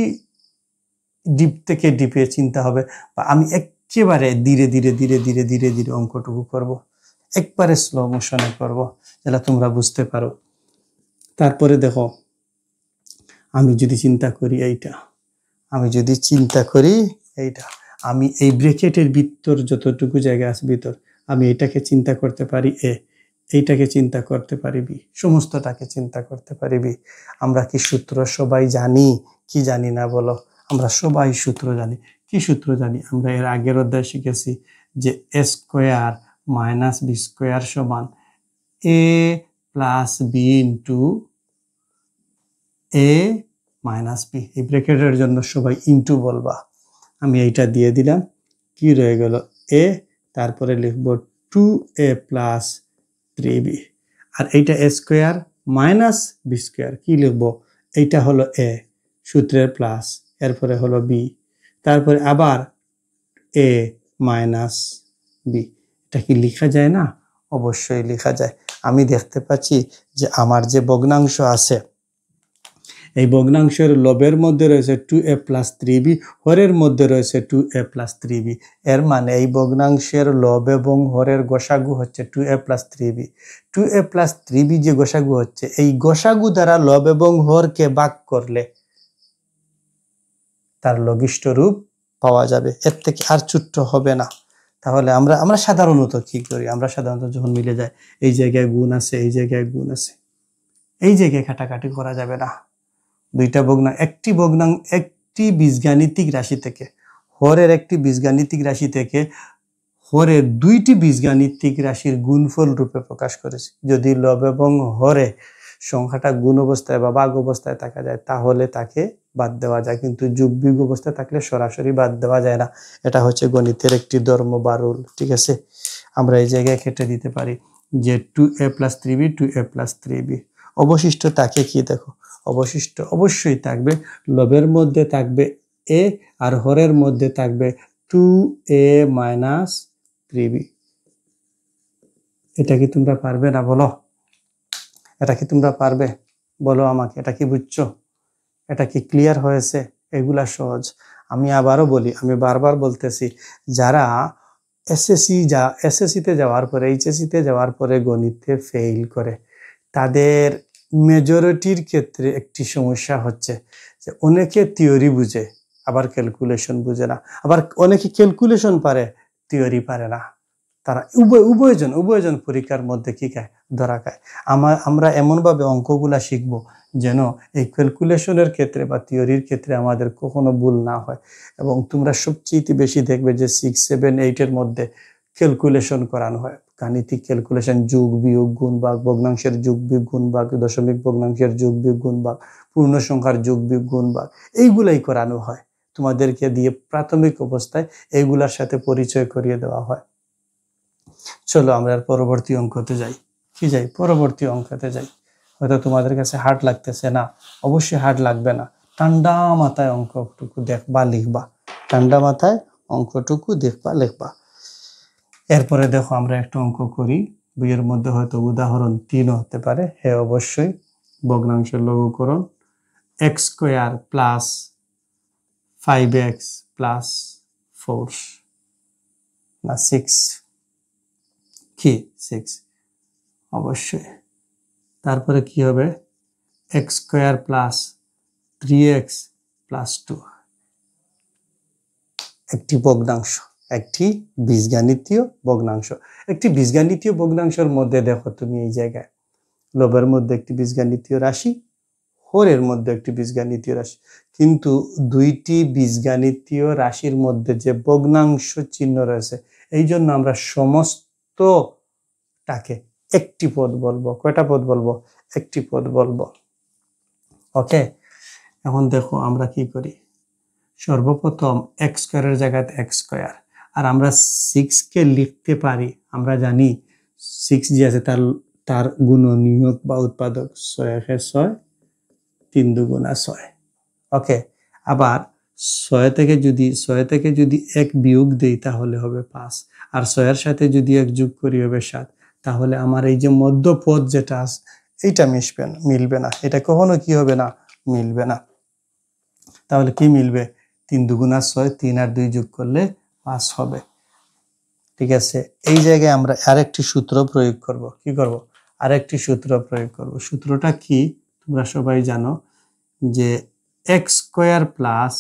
ডিপ থেকে ডিপে চিন্তা হবে, বা আমি একেবারে ধীরে ধীরে ধীরে ধীরে ধীরে ধীরে অঙ্কটুকু করব, একবারে স্লো মোশনে করব, যেটা তোমরা বুঝতে পারো। তারপরে দেখো আমি যদি চিন্তা করি এইটা, আমি যদি চিন্তা করি এইটা, আমি এই ব্র্যাকেটের ভিতর যতটুকু জায়গা আছে ভিতর, আমি এটাকে চিন্তা করতে পারি এ, এইটাকে চিন্তা করতে পারি বি, সমস্তটাকে চিন্তা করতে পারি বি। আমরা কি সূত্র সবাই জানি কি জানি না বলো? আমরা সবাই সূত্র জানি। কি সূত্র জানি? আমরা এর আগের অধ্যায় শিখেছি যে a square minus b square সমান a plus b into a minus b। এই ব্র্যাকেটের জন্য সবাই ইন্টু বলবা। আমি এইটা দিয়ে দিলাম, কি রয়ে গেল a, তারপরে লিখব 2a প্লাস 3b, আর এইটা a square minus b square, কি লিখব? এইটা হলো a সূত্রের প্লাস, এরপরে হলো b, তারপরে আবার a মাইনাস b। এটা কি লেখা যায় না? অবশ্যই লেখা যায়। আমি দেখতে পাচ্ছি যে আমার যে ভগ্নাংশ আছে, এই ভগ্নাংশের লবের মধ্যে রয়েছে 2a + 3b, হরের মধ্যে রয়েছে 2a + 3b। এর মানে এই ভগ্নাংশের লব এবং হরের গসাগু হচ্ছে 2a + 3b। 2a + 3b যে গসাগু হচ্ছে, এই গসাগু দ্বারা লব এবং হরকে ভাগ করলে তার লঘিষ্ঠ রূপ পাওয়া যাবে, এর থেকে আর ছোট্ট হবে না। তাহলে আমরা সাধারণত কি করি, আমরা সাধারণত যখন মিলে যায় এই জায়গায় গুণ আছে, এই জায়গায় গুণ আছে, এই জায়গায় কাটাকাটি করা যাবে না। দুইটা ভগ্নাংশ, একটি বীজগাণিতিক রাশি থেকে, হরের একটি বীজগাণিতিক রাশি থেকে হরের দুইটি বীজগাণিতিক রাশির গুণফল রূপে প্রকাশ করেছি। যদি লব এবং হরে সংখ্যাটা গুণ অবস্থায় বা ভাগ অবস্থায় থাকা যায় তাহলে তাকে বাদ দেওয়া যায়, কিন্তু যোগ বিয়োগ অবস্থায় থাকলে সরাসরি বাদ দেওয়া যায় না। এটা হচ্ছে গণিতের একটি ধর্ম বা রুল, ঠিক আছে। আমরা এই জায়গায় কেটে দিতে পারি যে 2a + 3b 2a + 3b। অবশিষ্ট তাকে কি দেখো, অবশিষ্ট অবশ্যই থাকবে লবের মধ্যে থাকবে a আর হরের মধ্যে থাকবে 2a - 3b। এটা কি তোমরা পারবে না বলো? এটা কি তোমরা পারবে বলো আমাকে? এটা কি বুঝছো? এটা কি ক্লিয়ার হয়েছে? এগুলা সহজ। আমি আবারও বলি, আমি বারবার বলতেছি, যারা এসএসসিতে যাওয়ার পরে, এইচএসসিতে যাওয়ার পরে গণিতে ফেইল করে তাদের মেজরিটির ক্ষেত্রে একটি সমস্যা হচ্ছে যে অনেকে থিওরি বুঝে আবার ক্যালকুলেশন বুঝে না, আবার অনেকে ক্যালকুলেশন পারে থিওরি পারে না। তারা উভয়জন পরীক্ষার মধ্যে কি খায়, ধরা খায়। আমরা এমনভাবে অঙ্কগুলা শিখবো যেন এই ক্যালকুলেশনের ক্ষেত্রে বা থিওরির ক্ষেত্রে আমাদের কখনো ভুল না হয়। এবং তোমরা সবচেয়ে বেশি দেখবে যে 6, 7, 8-এর মধ্যে ক্যালকুলেশন করানো হয়, গাণিতিক ক্যালকুলেশন, যোগ বিয়োগ গুণ ভাগ, ভগ্নাংশের যোগ বিয়োগ গুণ ভাগ, দশমিক ভগ্নাংশের যোগ বিয়োগ গুণ ভাগ, পূর্ণ সংখ্যার যোগ বিয়োগ গুণ ভাগ, এইগুলাই করানো হয়। তোমাদেরকে দিয়ে প্রাথমিক অবস্থায় এইগুলার সাথে পরিচয় করিয়ে দেওয়া হয়। চলো আমরা পরবর্তী অঙ্কতে যাই। কি যাই? পরবর্তী অঙ্কতে যাই। হয়তো তোমাদের কাছে হার্ড লাগতেছে না, অবশ্যই হার্ড লাগবে না। ঠান্ডা মাথায় অঙ্কটুকু দেখবা, লিখবা, ঠান্ডা মাথায় অঙ্কটুকু দেখবা, লিখবা। এরপরে দেখো আমরা একটা অঙ্ক করি, বইয়ের মধ্যে হয়তো উদাহরণ 3 হতে পারে। হ্যাঁ অবশ্যই, ভগ্নাংশের লঘুকরণ। x² + 5x + 4 না 6, কি 6 অবশ্যই। তারপরে কি হবে? x² + 3x + 2, একটি ভগ্নাংশ, একটি বীজগাণিতীয় ভগ্নাংশ। একটি বীজগাণিতীয় ভগ্নাংশের মধ্যে দেখো তুমি এই জায়গায় লবের মধ্যে একটি বীজগাণিতীয় রাশি, হরের মধ্যে একটি বীজগাণিতীয় রাশি, কিন্তু দুইটি বীজগাণিতীয় রাশির মধ্যে যে ভগ্নাংশ চিহ্ন রয়েছে, এই জন্য আমরা সমস্তটাকে একটি পদ বলবো। কয়টা পদ বলবো? একটি পদ বলবো। ওকে, এখন দেখো আমরা কি করি। সর্বপ্রথম x² এর জায়গায় x², আর আমরা 6 কে লিখতে পারি, আমরা জানি 6 যে আছে তার গুণনীয়ক বা উৎপাদক 6 × 6, 3 × 2 = 6। ওকে, আবার 6 থেকে যদি 1 বিয়োগ দেই তাহলে হবে 5, আর 6 এর সাথে যদি 1 যোগ করি হবে 7। তাহলে আমার এই যে মধ্যপদ যেটা আছে এইটা মিলবে না, এটা কখনো কি হবে না, মিলবে না। তাহলে কি মিলবে? 3 × 2 = 6, 3 আর 2 যোগ করলে 5 হবে। ঠিক আছে, এই জায়গায় আমরা আরেকটি সূত্র প্রয়োগ করব। কি করব? আরেকটি সূত্র প্রয়োগ করব। সূত্রটা কি তোমরা সবাই জানো, যে x² +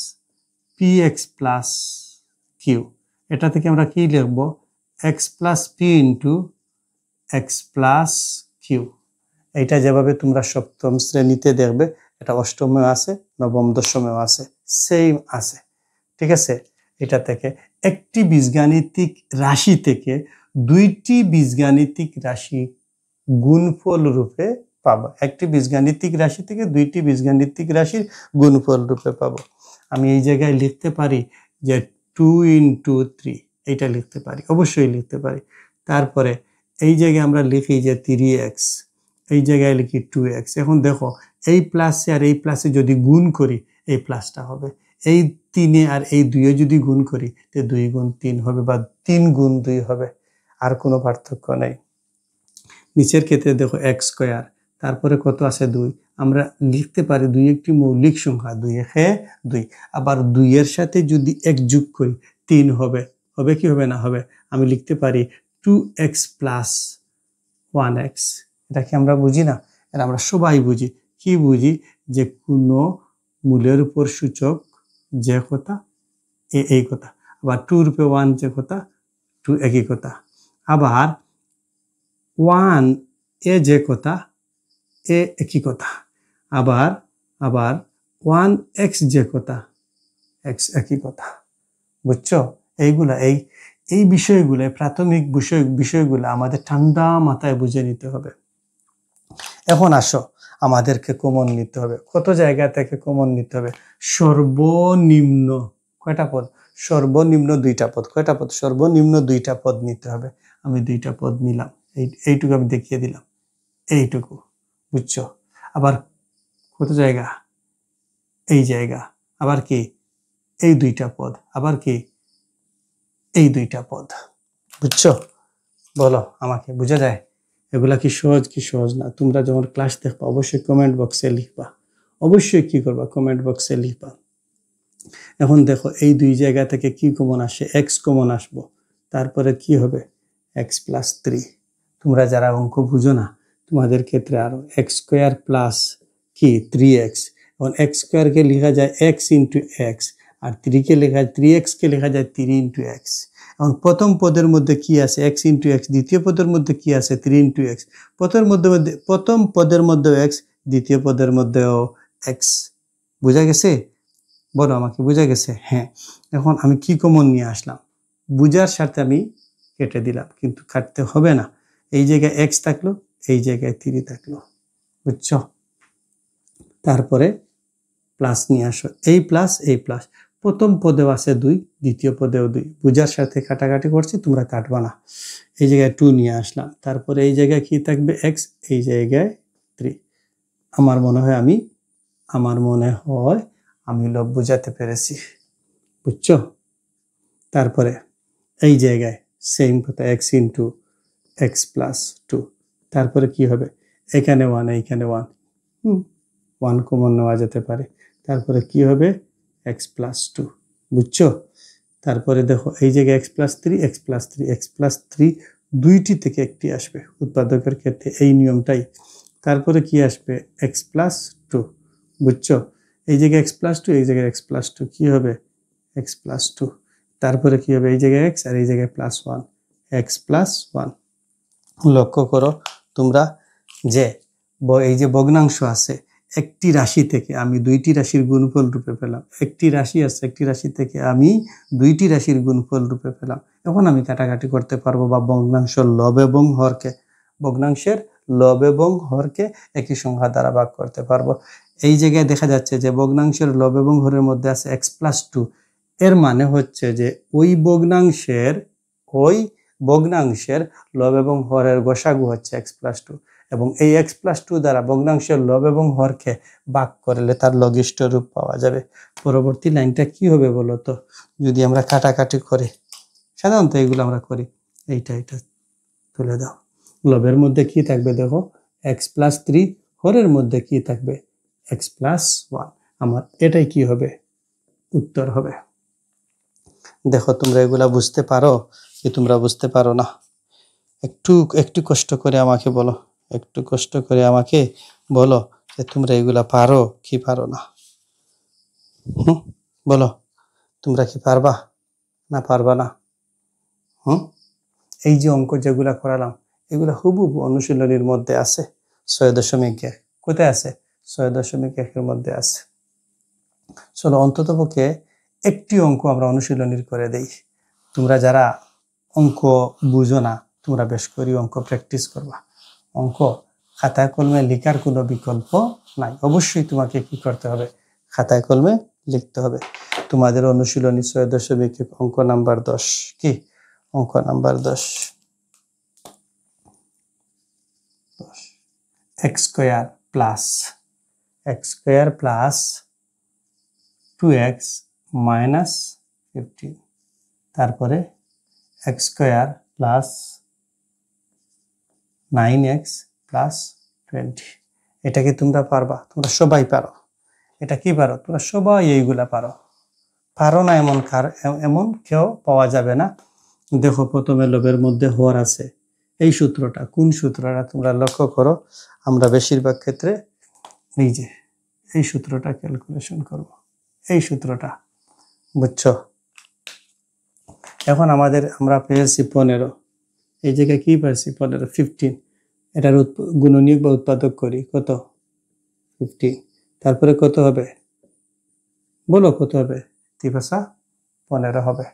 px + q, এটা থেকে আমরা কি লিখব? x + p × x + q। এটা যেভাবে তোমরা সপ্তম শ্রেণীতে দেখবে, এটা অষ্টমেও আছে, নবম দশমেও আছে, সেম আছে। ঠিক আছে, এটা থেকে একটি বীজগাণিতিক রাশি থেকে দুইটি বীজগাণিতিক রাশি গুণফল রূপে পাবো। একটি বীজগাণিতিক রাশি থেকে দুইটি বীজগাণিতিক রাশির গুণফল রূপে পাবো। আমি এই জায়গায় লিখতে পারি যে 2 × 3, এইটা লিখতে পারি, অবশ্যই লিখতে পারি। তারপরে এই জায়গায় আমরা লিখি যে 3x, এই জায়গায় লিখি 2x। এখন দেখো এই প্লাসে আর এই প্লাসে যদি গুণ করি এই প্লাসটা হবে, এই 3 আর এই 2 যদি গুণ করি তো 2 × 3 হবে বা 3 × 2 হবে, আর কোনো পার্থক্য নেই। নিচের ক্ষেত্রে দেখো x², তারপরে কত আছে 2, আমরা লিখতে পারি 2 একটি মৌলিক সংখ্যা, 2 × 2। আবার 2 এর সাথে যদি 1 যোগ করি 3 হবে, হবে কি হবে না হবে? আমি লিখতে পারি 2x + 1x। এটা কি আমরা বুঝি না? এটা আমরা সবাই বুঝি। কি বুঝি? যে কোনো মূলের উপর সূচক যে কথা এই কথা, আবার 2 রূপে 1 যে কথা 2 একই কথা, আবার 1 এ যে কথা এ একই কথা, আবার 1x যে কথা x একই কথা। বুঝছো? এইগুলা এই বিষয়গুলো, প্রাথমিক বিষয়গুলো আমাদের ঠান্ডা মাথায় বুঝে নিতে হবে। এখন আসো, আমাদেরকে কমন নিতে হবে। কত জায়গা থেকে কমন নিতে হবে? সর্বনিম্ন কয়টা পদ? সর্বনিম্ন 2টা পদ। কয়টা পদ? সর্বনিম্ন 2টা পদ নিতে হবে। আমি 2টা পদ নিলাম, এইটুকু আমি দেখিয়ে দিলাম, এইটুকু। বুঝছো? আবার কত জায়গা? এই জায়গা, আবার কি এই 2টা পদ, আবার কি এই 2টা পদ। বুঝছো? বলো আমাকে, বুঝা যায়? এগুলা কি সহজ কি সহজ না? তোমরা যখন ক্লাস দেখবা অবশ্যই কমেন্ট বক্সে লিখবা। অবশ্যই কি করবা? কমেন্ট বক্সে লিখবা। এখন দেখো এই 2 জায়গা থেকে কি কমন আসে? x কমন আসবো, তারপরে কি হবে? x plus 3। তোমরা যারা অঙ্ক বুঝো না, তোমাদের ক্ষেত্রে আরো x স্কোয়ার প্লাস কি 3x। এখন x স্কোয়ারকে লেখা যায় x ইন্টু এক্স, আর 3কে লেখা যায় 3x কে লেখা যায় 3 ইন্টু এক্স। এখন প্রথম পদের মধ্যে কি আছে? x into x. দ্বিতীয় পদের মধ্যে কি আছে? 3 ইন্টু এক্স। প্রথম পদের মধ্যে x, দ্বিতীয় পদের মধ্যেও x। বুঝা গেছে? বলো আমাকে, বুঝা গেছে? হ্যাঁ। এখন আমি কি কমন নিয়ে আসলাম? বুঝার সাথে আমি কেটে দিলাম, কিন্তু কাটতে হবে না। এই জায়গায় x থাকলো, এই জায়গায় 3 থাকলো। বুঝছো? তারপরে প্লাস নিয়ে আসো, এই প্লাস এই প্লাস। প্রথম পদেও আছে 2, দ্বিতীয় পদেও 2। বুঝার সাথে কাটাকাটি করছি, তোমরা কাটবা না। এই জায়গায় 2 নিয়ে আসলাম, তারপরে এই জায়গায় কি থাকবে? x, এই জায়গায় 3। আমার মনে হয় আমি লোভ বুঝাতে পেরেছি। বুঝছো? তারপরে এই জায়গায় সেম কথা, x ইন্টু এক্স প্লাস 2। তারপরে কি হবে? এখানে 1, এইখানে 1, 1 কমন নেওয়া যেতে পারে। তারপরে কি হবে? x plus 2। বুঝছো? তারপরে দেখো এই জায়গায় x plus 3, x plus 3, x plus 3 দুইটি থেকে একটি আসবে উৎপাদকের ক্ষেত্রে, এই নিয়মটাই। তারপরে কি আসবে? x plus 2। বুঝছো? এই জায়গায় x প্লাস 2, এই জায়গায় x প্লাস 2, কি হবে? x plus 2। তারপরে কি হবে? এই জায়গায় x আর এই জায়গায় প্লাস 1, x প্লাস 1। লক্ষ্য করো তোমরা যে এই যে ভগ্নাংশ আছে, একটি রাশি থেকে আমি 2টি রাশির গুণফল রূপে পেলাম। একটি রাশি আছে, একটি রাশি থেকে আমি 2টি রাশির গুণফল রূপে পেলাম। এখন আমি কাটাকাটি করতে পারবো, বা ভগ্নাংশের লব এবং হরকে একই সংখ্যা দ্বারা ভাগ করতে পারবো। এই জায়গায় দেখা যাচ্ছে যে ভগ্নাংশের লব এবং হরের মধ্যে আছে x প্লাস 2। এর মানে হচ্ছে যে ওই ভগ্নাংশের লব এবং হরের গসাগু হচ্ছে x প্লাস 2, এবং এই x প্লাস 2 দ্বারা ভগ্নাংশের লব এবং হরকে ভাগ করলে তার লঘিষ্ঠ রূপ পাওয়া যাবে। পরবর্তী লাইনটা কি হবে বলো তো? যদি আমরা কাটাকাটি করি, সাধারণত এগুলো আমরা করি, এইটা তুলে দাও। লবের মধ্যে কি থাকবে? দেখো x প্লাস 3, হরের মধ্যে কি থাকবে? x plus 1। আমার এটাই কি হবে? উত্তর হবে। দেখো তোমরা এগুলা বুঝতে পারো কি তোমরা বুঝতে পারো না? একটু কষ্ট করে আমাকে বলো, যে তোমরা এগুলা পারো কি পারো না। বলো, তোমরা কি পারবা না পারবা না? এই যে অঙ্ক যেগুলা করালাম, এগুলা হুবহু অনুশীলনীর মধ্যে আছে। 6.1 কোথায় আছে? 6.1 মধ্যে আছে। চলো অন্ততপক্ষে একটি অঙ্ক আমরা অনুশীলনীর করে দেই। তোমরা যারা অঙ্ক বুঝো না, তোমরা বেশ করে অঙ্ক প্র্যাকটিস করবা। অঙ্ক খাতায় কলমে লেখার কোনো বিকল্প নাই। অবশ্যই তোমাকে কি করতে হবে? খাতায় কলমে লিখতে হবে। তোমাদের অনুশীলনী 6.1 অঙ্ক নাম্বার 10। কি অঙ্ক number 10? x square plus 2x minus 15। তারপরে x square plus 9x plus 20। এটা কি তোমরা পারবা? তোমরা সবাই পারো। এটা কি পারো? তোমরা সবাই এইগুলা পারো না এমন কেউ পাওয়া যাবে না। দেখো প্রথমে লবের মধ্যে হর আছে, এই সূত্রটা কোন সূত্রটা তোমরা লক্ষ্য করো। আমরা বেশিরভাগ ক্ষেত্রে এই সূত্রটা ক্যালকুলেশন করব। এই সূত্রটা বুঝছো? এখন আমরা পেয়েছি 15, এই জায়গায় কি পাইছি 15, 15, এটার গুণনীয়ক বা উৎপাদক করি, কত 15, তারপরে কত হবে বলো, কত হবে? 3×15 হবে।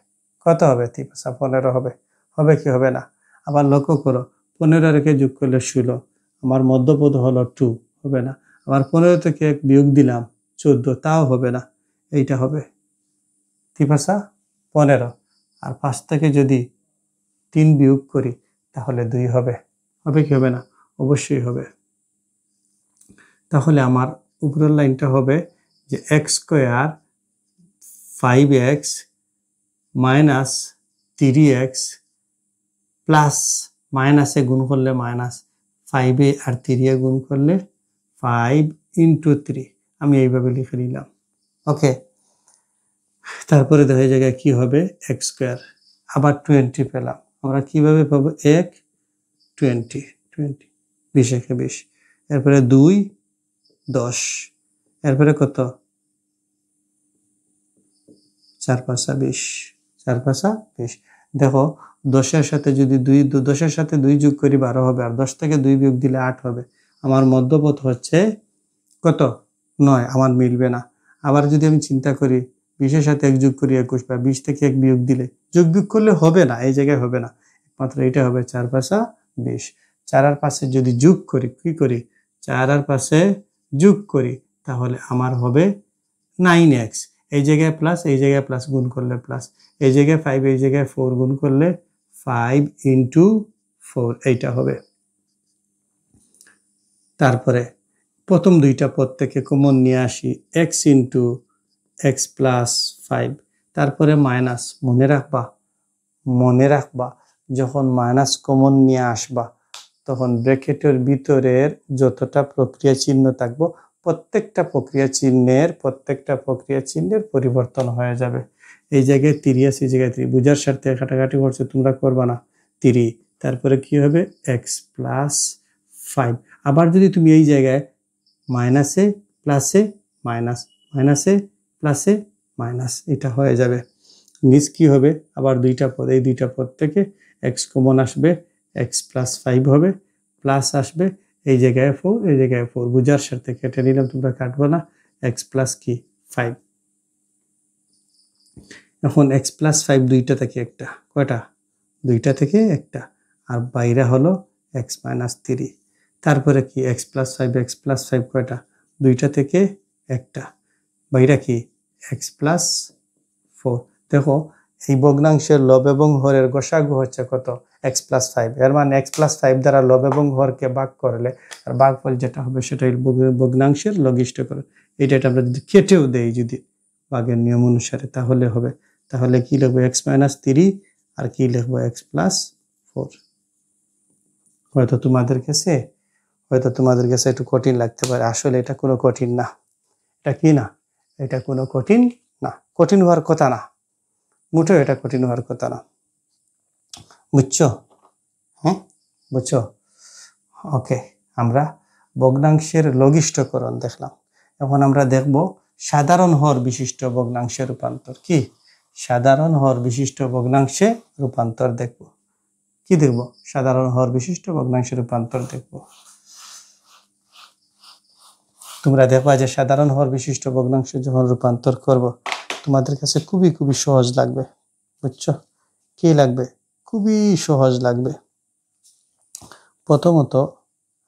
কত হবে? 3×15 হবে। হবে কি হবে না? আবার লক্ষ্য করো, 15 রেখে যোগ করলে 16, আমার মধ্যপদ হলো 2, হবে না। আবার 15 থেকে 1 বিয়োগ দিলাম 14, তাও হবে না। এইটা হবে 3×15, আর 5 থেকে যদি 3 বিয়োগ করি তাহলে 2 হবে। হবে কি হবে না? অবশ্যই হবে। তাহলে আমার উপরের লাইনটা হবে যে x² 5x minus 3x plus মাইনাসে গুণ করলে মাইনাস 5 আর 3 গুণ করলে 5 × 3, আমি এইভাবে লিখে নিলাম। ওকে, তারপরে দেখা জায়গায় কি হবে x², আবার 20 পেলাম। আমরা কিভাবে পাবো? 1 20 20, 20 একে 20, এরপরে 2 10, এরপরে কত 4×5 = 20, 4×5 = 20। দেখো 10-এর সাথে যদি 10-এর সাথে 2 যোগ করি 12 হবে, আর 10 থেকে 2 বিয়োগ দিলে 8 হবে। আমার মধ্যপদ হচ্ছে কত 9, আমার মিলবে না। আবার যদি আমি চিন্তা করি 20-এর সাথে 1 যোগ করি 21, বা 20 থেকে 1 বিয়োগ দিলে, যোগ বিয়োগ করলে হবে না, এই জায়গায় হবে না, একমাত্র এটা হবে 4×5 = 20। 4 আর 5 যদি যোগ করি, কি করি 4 আর 5 যোগ করি, তাহলে আমার হবে 9x, এই জায়গায় প্লাস, এই জায়গায় প্লাস, গুণ করলে প্লাস, এই জায়গায় 5, এই জায়গায় 4, গুণ করলে 5 × 4, এইটা হবে। তারপরে প্রথম দুইটা পদ থেকে কমন নিয়ে আসি, x × x + 5, তারপরে মাইনাস। মনে রাখবা যখন মাইনাস কমন নিয়ে আসবা তখন ব্র্যাকেটের ভিতরের যতটা প্রক্রিয়া চিহ্ন থাকবো প্রত্যেকটা প্রক্রিয়া চিহ্নের পরিবর্তন হয়ে যাবে। এই জায়গায় 3 আছে, এই জায়গায় 3, বুঝার স্বার্থে কাটাকাটি করছে, তোমরা করবা না। 3, তারপরে কি হবে x + 5। আবার যদি তুমি এই জায়গায় মাইনাসে প্লাসে মাইনাস, মাইনাসে প্লাসে মাইনাস, এটা হয়ে যাবে। নিচ কি হবে? আবার দুইটা পদ, এই দুইটা পদ থেকে x কমন আসবে, x + 5 হবে, প্লাস আসবে, এই জায়গায় 4, এই জায়গায় 4, বুঝার সাথে কেটে নিলাম, তোমরা কাটবো না। x + কি 5, এখন x + 5 দুইটা থেকে একটা, কয়টা? দুইটা থেকে একটা, আর বাইরে হলো x - 3। তারপরে কি x + 5 কয়টা? দুইটা থেকে একটা, বাইরে কি x + 4। দেখো এই ভগ্নাংশের লব এবং হরের গসাগু হচ্ছে কত? x + 5। এর মানে x + 5 দ্বারা লব এবং হরকে ভাগ করলে আর ভাগফল যেটা হবে সেটাই ভগ্নাংশের লঘিষ্ঠকরণ। এটা আমরা যদি কেটেও দেই, যদি ভাগের নিয়ম অনুসারে, তাহলে হবে। তাহলে কি লিখবো? x - 3, আর কি লিখবো? x + 4। হয়তো তোমাদের কাছে একটু কঠিন লাগতে পারে, আসলে এটা কোনো কঠিন না। এটা কি না? এটা কোনো কঠিন না, কঠিন হওয়ার কথা না, মোটেও এটা কঠিন হওয়ার কথা না। বুঝছো? হ্যাঁ, বুঝছো? ওকে, আমরা ভগ্নাংশের লঘিষ্ঠকরণ দেখলাম। এখন আমরা দেখব সাধারণ হর বিশিষ্ট ভগ্নাংশে রূপান্তর। কি সাধারণ হর বিশিষ্ট ভগ্নাংশে রূপান্তর দেখব। কি দেখব? সাধারণ হর বিশিষ্ট ভগ্নাংশে রূপান্তর দেখব। তোমরা দেখবা যে সাধারণ হর বিশিষ্ট ভগ্নাংশে যখন রূপান্তর করব, তোমাদের কাছে খুবই সহজ লাগবে। বুঝছো? কি লাগবে? খুবই সহজ লাগবে। প্রথমত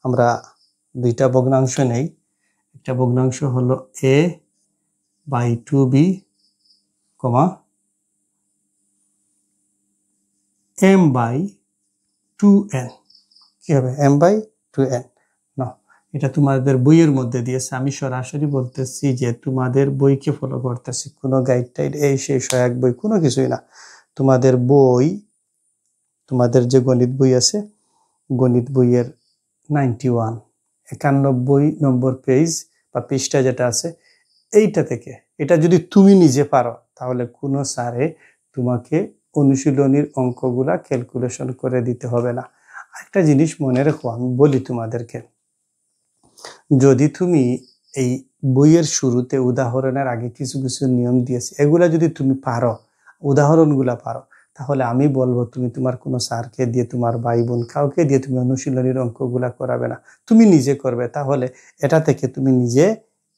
আমরা দুইটা ভগ্নাংশ নেই। একটা ভগ্নাংশ হলো a/2b, m/2n। কি হবে? m/2n না, এটা তোমাদের বইয়ের মধ্যে দিয়েছে। আমি সরাসরি বলতেছি যে তোমাদের বইকে ফলো করতেছি, কোনো গাইড টাইড এই সেই সহায়ক বই কোনো কিছুই না। তোমাদের বই, তোমাদের যে গণিত বই আছে, গণিত বইয়ের 91 নম্বর পেজ বা পৃষ্ঠা যেটা আছে, এইটা থেকে, এটা যদি তুমি নিজে পারো তাহলে কোনো স্যারে তোমাকে অনুশীলনীর অঙ্কগুলা ক্যালকুলেশন করে দিতে হবে না। একটা জিনিস মনে রেখো, আমি বলি তোমাদেরকে, যদি তুমি এই বইয়ের শুরুতে উদাহরণের আগে কিছু কিছু নিয়ম দিয়েছি, এগুলা যদি তুমি পারো, উদাহরণগুলা পারো, তাহলে আমি বলবো তুমি তোমার কোনো স্যারকে দিয়ে, তোমার ভাই বোন কাউকে দিয়ে তুমি অনুশীলনীর অঙ্কগুলা করাবে না, তুমি নিজে করবে। তাহলে এটা থেকে তুমি নিজে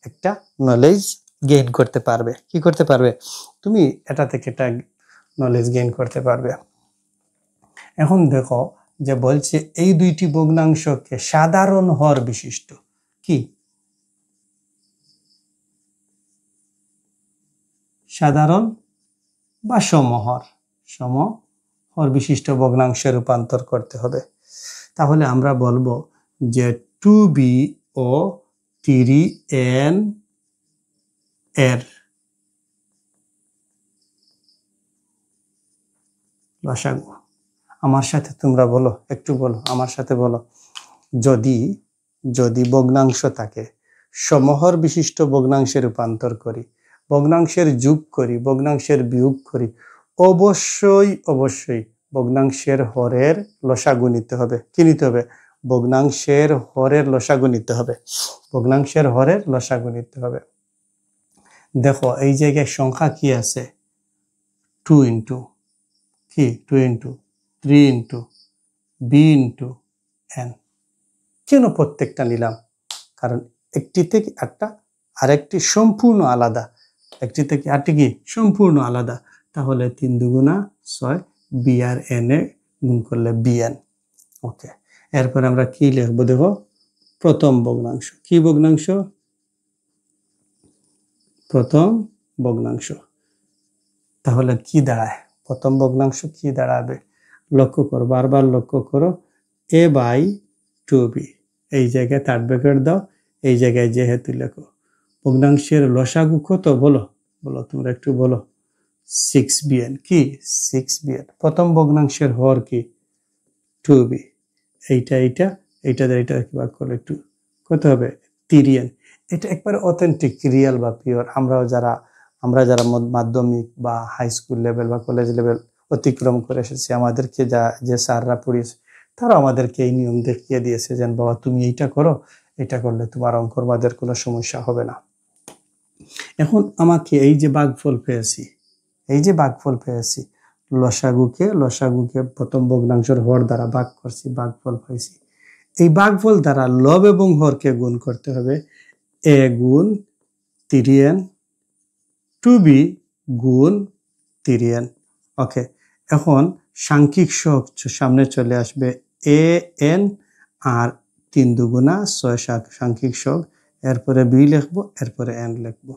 একটা নলেজ গেইন করতে পারবে। কি করতে পারবে? তুমি এটা থেকে একটা নলেজ গেইন করতে পারবে। এখন দেখো যে বলছে এই দুইটি ভগ্নাংশকে সাধারণ হর বিশিষ্ট, কি সাধারণ বা সমহর, সমহর বিশিষ্ট ভগ্নাংশে রূপান্তর করতে হবে। তাহলে আমরা বলবো যে 2b ও 3n এর লসাগু। আমার সাথে তোমরা বলো, একটু বলো, আমার সাথে বলো। যদি যদি ভগ্নাংশ থাকে, সমহর বিশিষ্ট ভগ্নাংশে রূপান্তর করি, ভগ্নাংশের যোগ করি, ভগ্নাংশের বিয়োগ করি, অবশ্যই অবশ্যই ভগ্নাংশের হরের লসাগু নিতে হবে। কি নিতে হবে? ভগ্নাংশের হরের লসাগু নিতে হবে। ভগ্নাংশের হরের লসাগু নিতে হবে। দেখো এই জায়গায় সংখ্যা কি আছে? 2 ইন্টু কি 2 into 3 into b into n। কেন প্রত্যেকটা নিলাম? কারণ একটি থেকে একটা আরেকটি সম্পূর্ণ আলাদা, একটি থেকে আরেকটি কি সম্পূর্ণ আলাদা। তাহলে 3 দুগুণা 6, b আর n এ গুণ করলে bn। ওকে, এরপর আমরা কি লিখবো? দেখো প্রথম ভগ্নাংশ। কি ভগ্নাংশ? প্রথম ভগ্নাংশ। তাহলে কি দাঁড়ায়? প্রথম ভগ্নাংশ কি দাঁড়াবে? লক্ষ্য করো, বারবার লক্ষ্য করো, a/2b। এই জায়গায় থার্ড ব্র্যাকেট দাও, এই জায়গায় যেহেতু লেখো। ভগ্নাংশের লসাগু কত বলো? বলো তোমরা একটু বলো। 6bn। কি 6bn? প্রথম ভগ্নাংশের হর কি? 2b। এইটা এইটা এইটা এইটা ভাগ করলে একটু কত হবে? 3n। এটা একবারে অথেন্টিক, রিয়েল বা পিওর। আমরা যারা মাধ্যমিক বা হাই স্কুল লেভেল বা কলেজ লেভেল অতিক্রম করে এসেছি, আমাদেরকে যে স্যাররা পড়িয়েছে, তারা আমাদেরকে এই নিয়ম দেখিয়ে দিয়েছে যে বাবা তুমি এইটা করো, এটা করলে তোমার অঙ্কর মাদের কোনো সমস্যা হবে না। এখন আমাকে এই যে ভাগফল পেয়েছি, এই যে ভাগফল পেয়েছি, লসাগুকে প্রথম ভগ্নাংশের হর দ্বারা ভাগ করছি, ভাগফল পাইছি। এই ভাগফল দ্বারা লব এবং হরকে গুণ করতে হবে। a গুণ 3n, 2b গুণ 3n। ওকে, এখন সাংখ্যিক সহগ সামনে চলে আসবে, an আর 3 দুগুণা 6 সাংখ্যিক সহগ, এরপরে b লিখবো, এরপরে n লিখবো।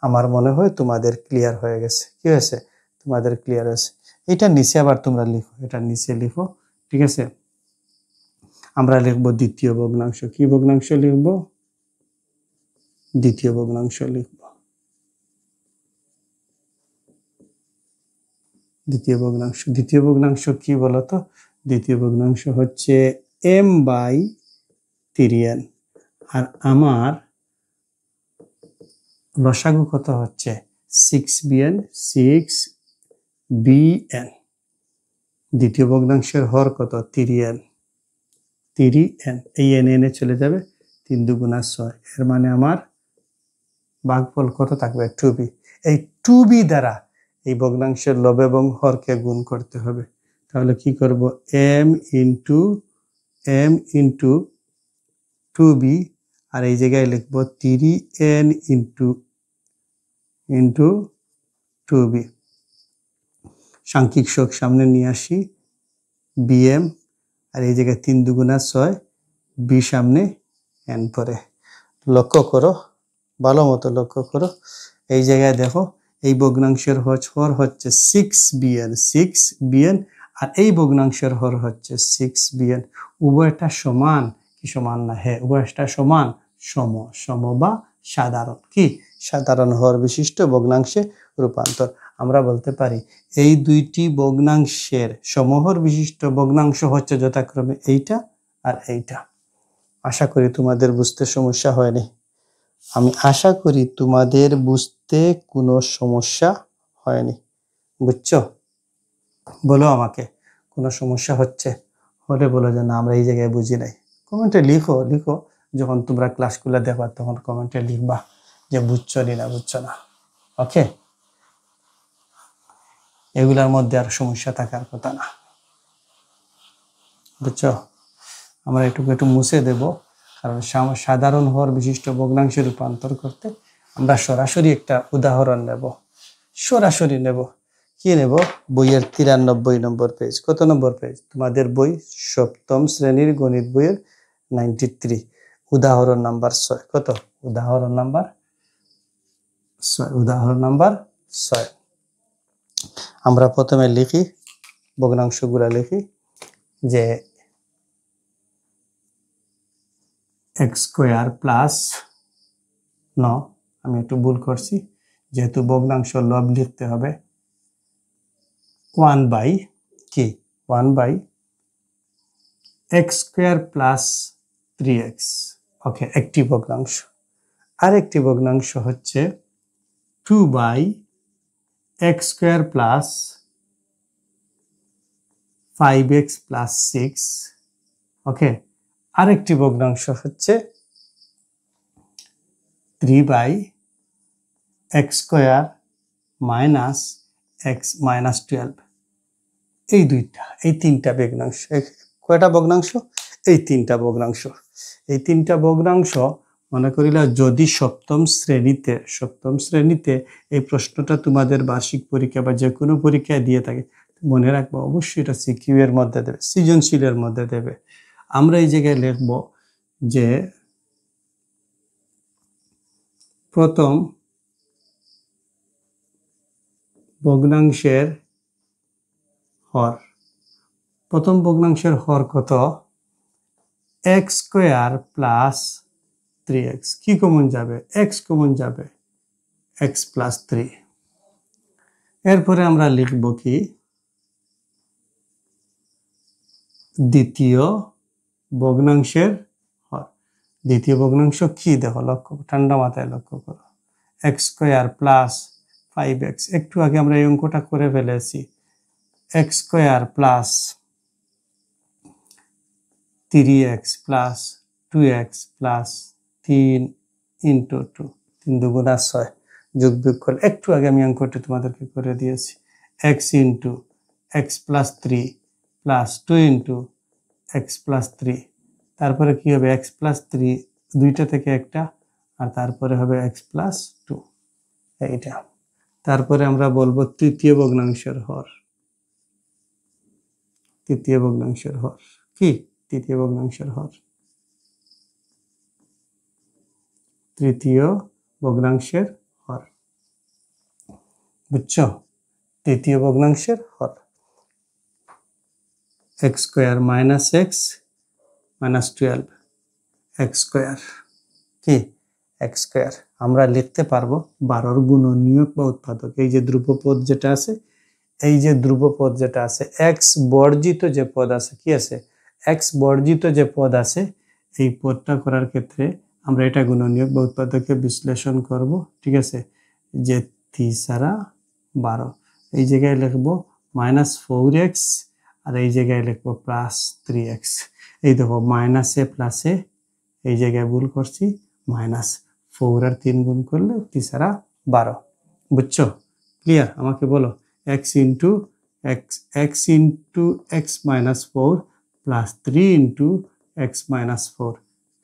আমার মনে হয় তোমাদের ক্লিয়ার হয়ে গেছে। কি হয়েছে? তোমাদের ক্লিয়ার হয়েছে। এটা নিচে আবার তোমরা লিখো, এটা নিচে লিখো, ঠিক আছে? আমরা লিখবো দ্বিতীয় ভগ্নাংশ। কি ভগ্নাংশ লিখবো? দ্বিতীয় ভগ্নাংশ লিখবো। দ্বিতীয় ভগ্নাংশ, দ্বিতীয় ভগ্নাংশ কি বলতো? দ্বিতীয় ভগ্নাংশ হচ্ছে m/3n। আর আমার লসাগু কত হচ্ছে? 6bn, 6bn। দ্বিতীয় ভগ্নাংশের হর কত? 3n, 3n। এই n এ চলে যাবে, 3 দুগুণা 6। এর মানে আমার ভাগফল কত থাকবে? 2b। এই 2b দ্বারা এই ভগ্নাংশের লব এবং হরকে গুণ করতে হবে। তাহলে কি করব? m ইন্টু 2b, আর এই জায়গায় লিখবো 3n ইন্টু 2b। সাংখ্যিক সহগ সামনে নিয়ে আসি, bm, আর এই জায়গায় 3 দুগুণা 6, b সামনে, n পরে। লক্ষ্য করো, ভালো মতো লক্ষ্য করো। এই জায়গায় দেখো, এই ভগ্নাংশের হর হচ্ছে 6bn, 6bn, আর এই ভগ্নাংশের হর হচ্ছে 6bn। উভয়টা সমান কি সমান না? হ্যাঁ, উভয়টা সমান, সম বা সাধারণ। কি সাধারণ হর বিশিষ্ট ভগ্নাংশে রূপান্তর। আমরা বলতে পারি এই দুইটি ভগ্নাংশের সমহর বিশিষ্ট ভগ্নাংশ হচ্ছে যথাক্রমে এইটা আর এইটা। আশা করি তোমাদের বুঝতে সমস্যা হয়নি। আমি আশা করি তোমাদের বুঝতে কোনো সমস্যা হয়নি। বুঝছো? বলো আমাকে, কোনো সমস্যা হচ্ছে? হলে বলো যে না আমরা এই জায়গায় বুঝি নাই। কমেন্টে লিখো, যখন তোমরা ক্লাসগুলো দেখবা তখন কমেন্টে লিখবা যে বুঝছো না বুঝছো না। ওকে, এগুলার মধ্যে আর সমস্যা থাকার কথা না, বুঝছো। আমরা একটু মুছে দেব, কারণ সাধারণ হর বিশিষ্ট ভগ্নাংশে রূপান্তর করতে আমরা সরাসরি একটা উদাহরণ নেব, সরাসরি নেব। কি নেব? বইয়ের 93 নম্বর পেজ। কত নম্বর পেজ? তোমাদের বই সপ্তম শ্রেণীর গণিত বইয়ের 93, উদাহরণ নাম্বার 6। কত? উদাহরণ নাম্বার 6, উদাহরণ নাম্বার 6। আমরা প্রথমে লিখি, ভগ্নাংশগুলা লিখি যে x স্কয়ার প্লাস, আমি একটু ভুল করছি, যেহেতু ভগ্নাংশ লব লিখতে হবে, 1 বাই কি 1 by x square plus 3x। Okay, একটি ভগ্নাংশ। আরেকটি ভগ্নাংশ হচ্ছে 2 by x square plus 5x plus 6। Okay, আরেকটি ভগ্নাংশ হচ্ছে 3 by x square minus x minus 12। এই তিনটা ভগ্নাংশ। কয়টা ভগ্নাংশ? এই তিনটা ভগ্নাংশ। এই তিনটা ভগ্নাংশ মনে করিলা যদি সপ্তম শ্রেণীতে এই প্রশ্নটা তোমাদের বার্ষিক পরীক্ষা বা যে কোনো পরীক্ষায় দিয়ে থাকে, মনে রাখবো অবশ্যই এটা সিকিউ এর মধ্যে দেবে, সৃজনশীলের মধ্যে দেবে। আমরা এই জায়গায় লিখব যে প্রথম ভগ্নাংশের হর। প্রথম ভগ্নাংশের হর কত? x square plus 3x। কি কমন যাবে? x কমন যাবে, x প্লাস 3। এরপরে আমরা লিখব কি দ্বিতীয় ভগ্নাংশের হর। দ্বিতীয় ভগ্নাংশ কি? দেখো, ঠান্ডা মাথায় লক্ষ্য করো, x স্কয়ার প্লাস 5x। একটু আগে আমরা এই অঙ্কটা করে ফেলেছি। x square plus 3x plus 2x plus 3 into 2, 3 দুগুণা 6, যোগ বিয়োগ করলে একটু আগে আমি অঙ্কটি তোমাদেরকে করে দিয়েছি। x into x plus 3 plus 2 into x plus 3। তারপরে কি হবে? x প্লাস 3, দুইটা থেকে একটা, আর তারপরে হবে x প্লাস 2, এইটা। তারপরে আমরা বলবো তৃতীয় ভগ্নাংশের হর। তৃতীয় ভগ্নাংশের হর কি? তৃতীয় ভগ্নাংশের হর, তৃতীয় ভগ্নাংশের হর, বুঝছো? তৃতীয় ভগ্নাংশের হর x square minus x minus 12, x square কি? x square. আমরা লিখতে পারবো 12 গুণনীয়ক বা উৎপাদক। এই যে ধ্রুবপদ যেটা আছে, এই যে ধ্রুবপদ যেটা আছে, x বর্জিত যে পদ আছে, কি আছে? x বর্জিত যে পদ আছে, এই পদটা করার ক্ষেত্রে আমরা এটা গুণনীয়ক বা উৎপাদকে বিশ্লেষণ করব, ঠিক আছে? যে 3 12, এই জায়গায় লিখবো মাইনাস 4x, আর এই জায়গায় লিখবো প্লাস 3x। এই দেখো মাইনাসে প্লাসে, এই জায়গায় ভুল করছি, মাইনাস 4 আর 3 গুণ করলে 3 12। বুঝছো? ক্লিয়ার? আমাকে বলো x into x minus 4 plus 3 into x minus 4।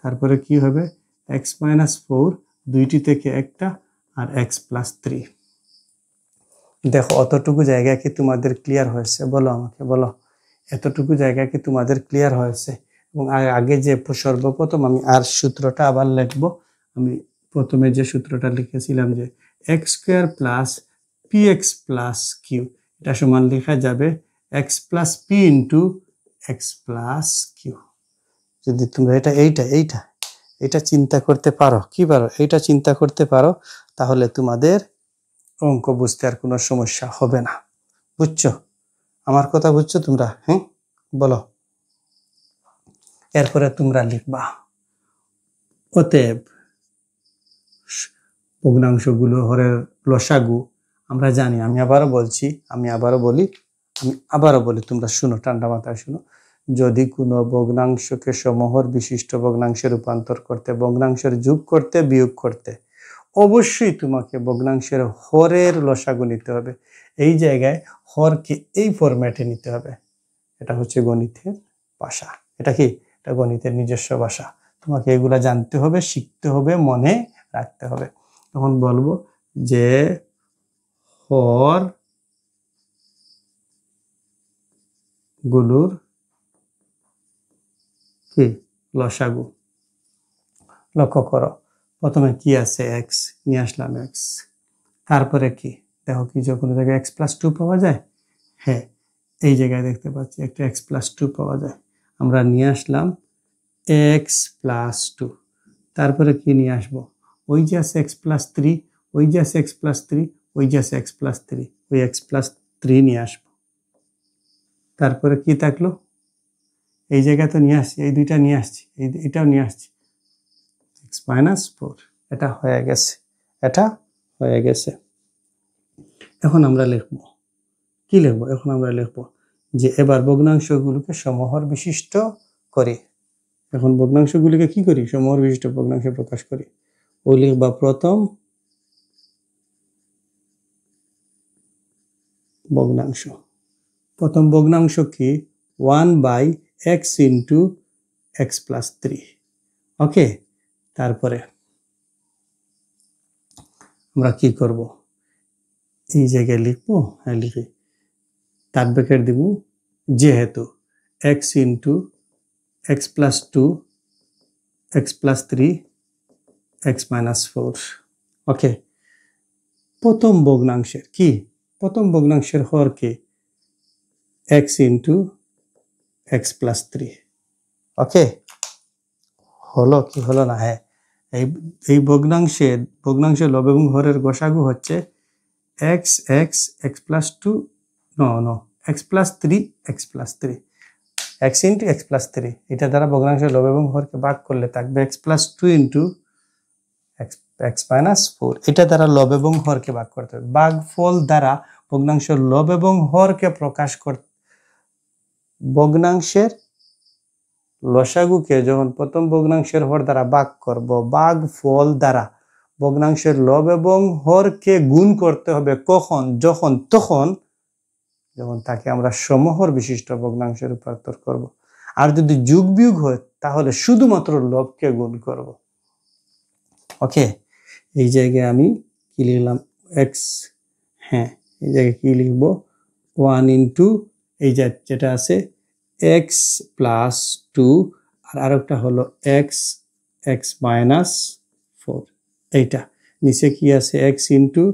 তারপরে কি হবে? x মাইনাস 4 দুইটি থেকে একটা, আর x প্লাস 3। দেখো অতটুকু জায়গা কি তোমাদের ক্লিয়ার হয়েছে? বলো আমাকে, বলো এতটুকু জায়গা কি তোমাদের ক্লিয়ার হয়েছে? এবং আগে যে সর্বপ্রথম আমি আর সূত্রটা আবার লিখবো। আমি প্রথমে যে সূত্রটা লিখেছিলাম যে x square plus px plus q, এটা সমান লেখা যাবে x plus p into x plus q। যদি তোমরা এইটা চিন্তা করতে পারো, কি পারো? এইটা চিন্তা করতে পারো, তাহলে তোমাদের অঙ্ক বুঝতে আর কোনো সমস্যা হবে না। বুঝছো? আমার কথা বুঝছো তোমরা? হ্যাঁ, বলো। এরপরে তোমরা লিখবা অতএব ভগ্নাংশগুলো হরের লসাগু আমরা জানি। আমি আবারও বলি, তোমরা শুনো, ঠান্ডা মাথায় শুনো, যদি কোনো ভগ্নাংশকে সমহর বিশিষ্ট ভগ্নাংশে রূপান্তর করতে, ভগ্নাংশের যোগ করতে, বিয়োগ করতে, অবশ্যই তোমাকে ভগ্নাংশের হরের লসাগু নিতে হবে। এই জায়গায় হরকে এই ফরম্যাটে নিতে হবে। এটা হচ্ছে গণিতের ভাষা। এটা কি? এটা গণিতের নিজস্ব ভাষা। তোমাকে এগুলা জানতে হবে, শিখতে হবে, মনে রাখতে হবে। তখন বলবো যে হর গুলোর কি লসাগু। লক্ষ্য করো, প্রথমে কি আছে? এক্স নিয়ে আসলাম, এক্স। তারপরে কি দেখো, কি যখন জায়গায় এক্স প্লাস টু পাওয়া যায়, হ্যাঁ এই জায়গায় দেখতে পাচ্ছি একটা এক্স প্লাস টু পাওয়া যায়, আমরা নিয়ে আসলাম এক্স প্লাস টু। তারপরে কি নিয়ে আসবো? ওই যে আছে এক্স প্লাস থ্রি, ওই যে আছে এক্স প্লাস থ্রি, ওই যে আছে এক্স প্লাস থ্রি, ওই এক্স প্লাস থ্রি নিয়ে আসবো। তারপরে কি থাকলো? এই জায়গায় তো নিয়ে আসছি, এই দুইটা নিয়ে আসছি, এটাও নিয়ে আসছি, এক্স মাইনাস ফোর। এটা হয়ে গেছে, এটা হয়ে গেছে। এখন আমরা লিখবো, কি লিখবো? এখন আমরা লিখবো যে এবার ভগ্নাংশগুলোকে সমহর বিশিষ্ট করি। এখন ভগ্নাংশগুলিকে কি করি? সমহর বিশিষ্ট ভগ্নাংশে প্রকাশ করি। ও লিখবা প্রথম ভগ্নাংশ। প্রথম ভগ্নাংশ কি? 1/x into x plus three. Okay, তারপরে আমরা কি করব? এই জায়গায় লিখবো, হ্যাঁ লিখি, থার্ড ব্র্যাকেট দিব, যেহেতু x into x plus two, x plus three, x minus four. Okay, প্রথম ভগ্নাংশের কি? প্রথম ভগ্নাংশের হর কি? X into x plus three. Okay, হলো কি হলো না? হ্যাঁ, এই ভগ্নাংশের লব এবং হরের গসাগু হচ্ছে x x x plus two, no x plus three, x plus three, x into x plus three. এটা দ্বারা ভগ্নাংশের লব এবং হরকে ভাগ করলে থাকবে x plus two into x minus four. এটা দ্বারা লব এবং হরকে ভাগ করতে হবে। ভাগফল দ্বারা ভগ্নাংশের লব এবং হরকে প্রকাশ করতে, ভগ্নাংশের লসাগুকে যখন প্রথম ভগ্নাংশের হর দ্বারা ভাগ করব, ভাগফল দ্বারা ভগ্নাংশের লব এবং হরকে গুণ করতে হবে। কখন? তখন যখন তাকে আমরা সমহর বিশিষ্ট ভগ্নাংশে রূপান্তর করব। আর যদি যোগ বিয়োগ হয় তাহলে শুধুমাত্র লবকে গুণ করব। ওকে, এই জায়গায় আমি কি লিখলাম? এক্স, হ্যাঁ এই জায়গায় কি লিখব? 1 ইন্টু এই যেটা আছে এক্স প্লাস টু, আর আরেকটা হলো এক্স এক্স মাইনাস ফোর। এইটা নিচে কি আছে? X into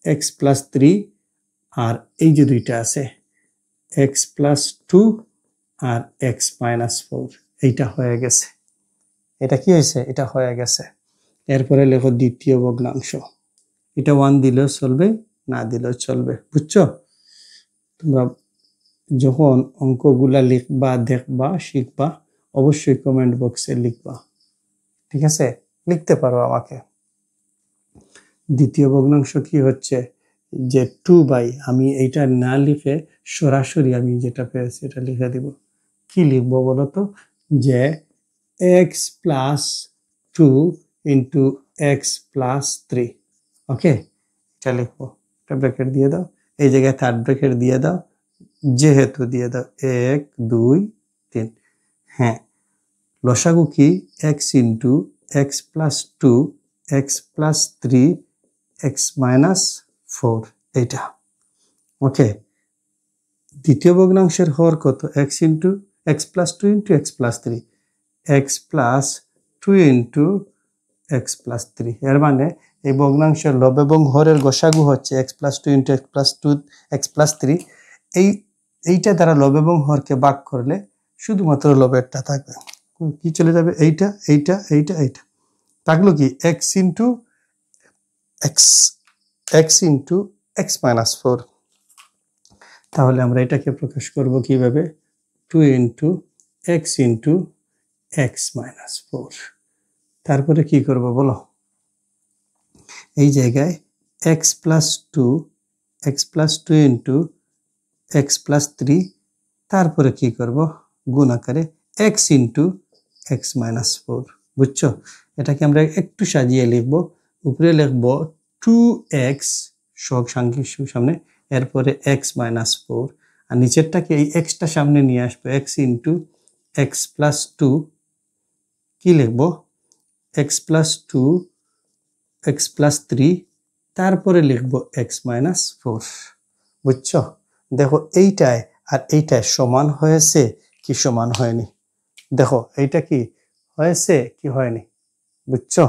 x plus three, আর এই যে দুইটা আছে এক্স প্লাস টু আর এক্স মাইনাস ফোর। এইটা হয়ে গেছে। এটা কি হয়েছে? এটা হয়ে গেছে। এরপরে লেখো দ্বিতীয় ভগ্নাংশ। এটা 1 দিলেও চলবে, না দিলেও চলবে। বুঝছো? তোমরা যখন অঙ্কগুলা লিখবা, দেখবা, শিখবা, অবশ্যই কমেন্ট বক্সে লিখবা। ঠিক আছে? লিখতে পারো আমাকে। দ্বিতীয় ভগ্নাংশ কি হচ্ছে? যে 2/, আমি এইটা না লিখে সরাসরি আমি যেটা পেয়েছি এটা লিখে দিব। কি লিখবো বলো তো? যে X plus two into x plus three. Okay, এটা লিখবো। একটা ব্র্যাকেট দিয়ে দাও, এই জায়গায় থার্ড ব্র্যাকেট দিয়ে দাও, যেহেতু দিয়ে দাও 1 2 3। হ্যাঁ, লসাগু কি? X into x plus two, x plus three, x minus four. এইটা। ওকে, দ্বিতীয় ভগ্নাংশের হর কত? X into x plus two into x plus three, x plus two into x plus three. এর মানে এই ভগ্নাংশের লব এবং হরের গসাগু হচ্ছে x plus two into x plus two, x plus three. এইটা দ্বারা লব এবং হরকে ভাগ করলে শুধুমাত্র লবেরটা থাকবে। কি চলে যাবে? এইটা এইটা এইটা এইটা থাকলো কি? X into x, x into x minus four. তাহলে আমরা এটাকে প্রকাশ করব কিভাবে? 2 into x into x minus four. তারপরে কি করব বলো? এই জায়গায় x plus two, x plus two into x plus three, তারপরে কি করব? গুণ আকারে x ইন্টু x মাইনাস 4। বুঝছো? এটাকে আমরা একটু সাজিয়ে লিখব। উপরে লিখব 2x সহগ সাংখ্যিক সামনে, এরপরে x মাইনাস 4, আর নিচেরটাকে এই xটা সামনে নিয়ে আসবো, x ইন্টু x প্লাস 2। কি লিখব? x প্লাস 2, x প্লাস 3, তারপরে লিখব x মাইনাস 4। বুঝছো? দেখো এইটায় আর এইটায় সমান হয়েছে কি সমান হয়নি? দেখো এইটা কি হয়েছে কি হয়নি? বুঝছো?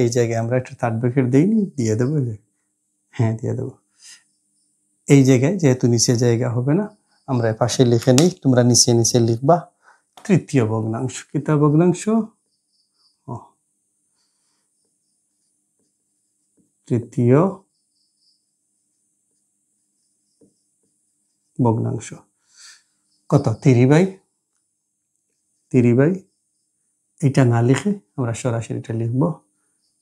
এই জায়গায় আমরা একটা থার্ড ব্র্যাকেট দিইনি, দিয়ে দেবো। হ্যাঁ, দিয়ে দেবো। এই জায়গায় যেহেতু নিচে জায়গা হবে না, আমরা পাশে লিখে নিই, তোমরা নিচে নিচে লিখবা তৃতীয় ভগ্নাংশ। কিতা ভগ্নাংশ? তৃতীয় ভগ্নাংশ। কত? 3/3। এটা না লিখে আমরা সরাসরি এটা লিখব।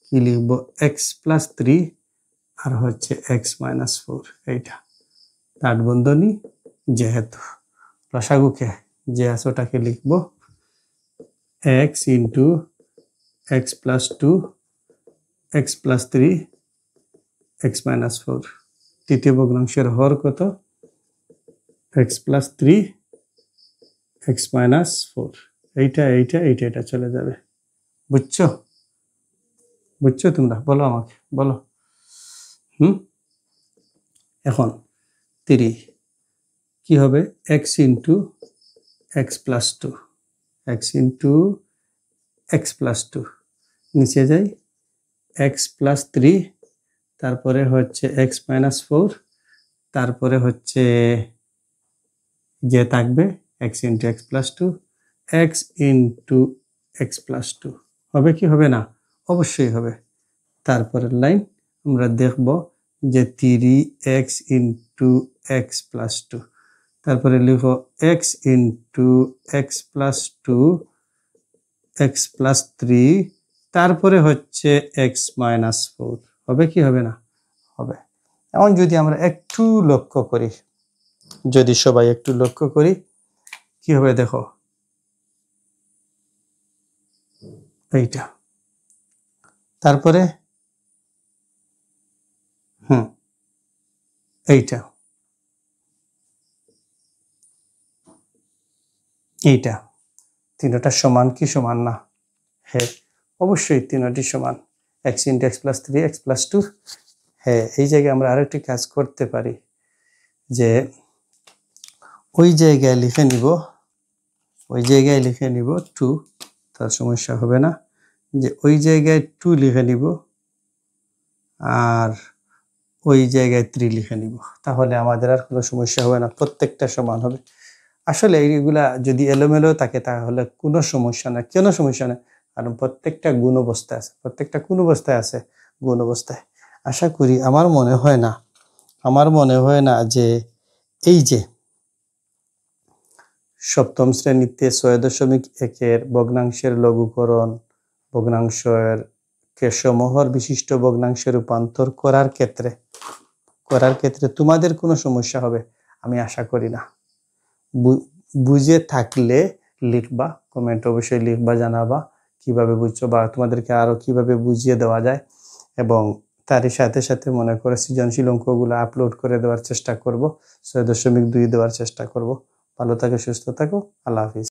কি লিখব? x প্লাস 3 আর হচ্ছে x মাইনাস 4। এইটা থার্ড বন্ধনী, যেহেতু লসাগুকে যে আছে ওটাকে লিখব x into x plus 2, x plus 3, x minus 4। তৃতীয় ভগ্নাংশের হর কত? x plus 3, x minus 4। এইটা চলে যাবে। বুঝছো? বুঝছো তোমরা? বলো আমাকে, বলো। এখন 3 কি হবে? x into x plus 2, x into x plus 2, নিচে যাই x প্লাস 3, তারপরে হচ্ছে x মাইনাস 4, তারপরে হচ্ছে যে থাকবে x into x plus 2, x into x plus 2। হবে কি হবে না? অবশ্যই হবে। তারপরের লাইন আমরা দেখব যে 3x ইন্টু x প্লাস 2, তারপরে লিখো x into x plus 2, x plus 3, তারপরে হচ্ছে x মাইনাস 4। হবে কি হবে না? হবে। এখন যদি আমরা একটু লক্ষ্য করি, যদি সবাই একটু লক্ষ্য করি, কি হবে দেখো, এইটা, তারপরে এইটা, এইটা, তিনটা সমান কি সমান না? হ্যাঁ, অবশ্যই তিনটি সমান। x into x plus 3, x plus 2। হ্যাঁ, এই জায়গায় আমরা আরেকটি কাজ করতে পারি, যে ওই জায়গায় লিখে নিব 2, তার সমস্যা হবে না। যে ওই জায়গায় 2 লিখে নিব আর ওই জায়গায় 3 লিখে নিব, তাহলে আমাদের আর কোনো সমস্যা হবে না, প্রত্যেকটা সমান হবে। আসলে এইগুলা যদি এলোমেলো থাকে তাহলে কোনো সমস্যা না। কেন সমস্যা না? কারণ প্রত্যেকটা গুণ অবস্থায় আছে, প্রত্যেকটা কোন অবস্থায় আছে? গুণ অবস্থায়। আশা করি, আমার মনে হয় না যে এই যে সপ্তম শ্রেণীতে 6.1 ভগ্নাংশের লঘুকরণ, ভগ্নাংশের কে সমহর বিশিষ্ট ভগ্নাংশে রূপান্তর করার ক্ষেত্রে তোমাদের কোনো সমস্যা হবে আমি আশা করি না। বুঝে থাকলে লিখবা, কমেন্ট অবশ্যই লিখবা, জানাবা কিভাবে বুঝছো বা তোমাদেরকে আরো কিভাবে বুঝিয়ে দেওয়া যায়। এবং তারই সাথে সাথে মনে করে সৃজনশীল অঙ্কগুলো আপলোড করে দেওয়ার চেষ্টা করব, 6.2 দেওয়ার চেষ্টা করব। ভালো থাকো, সুস্থ থাকো, আল্লাহ হাফিজ।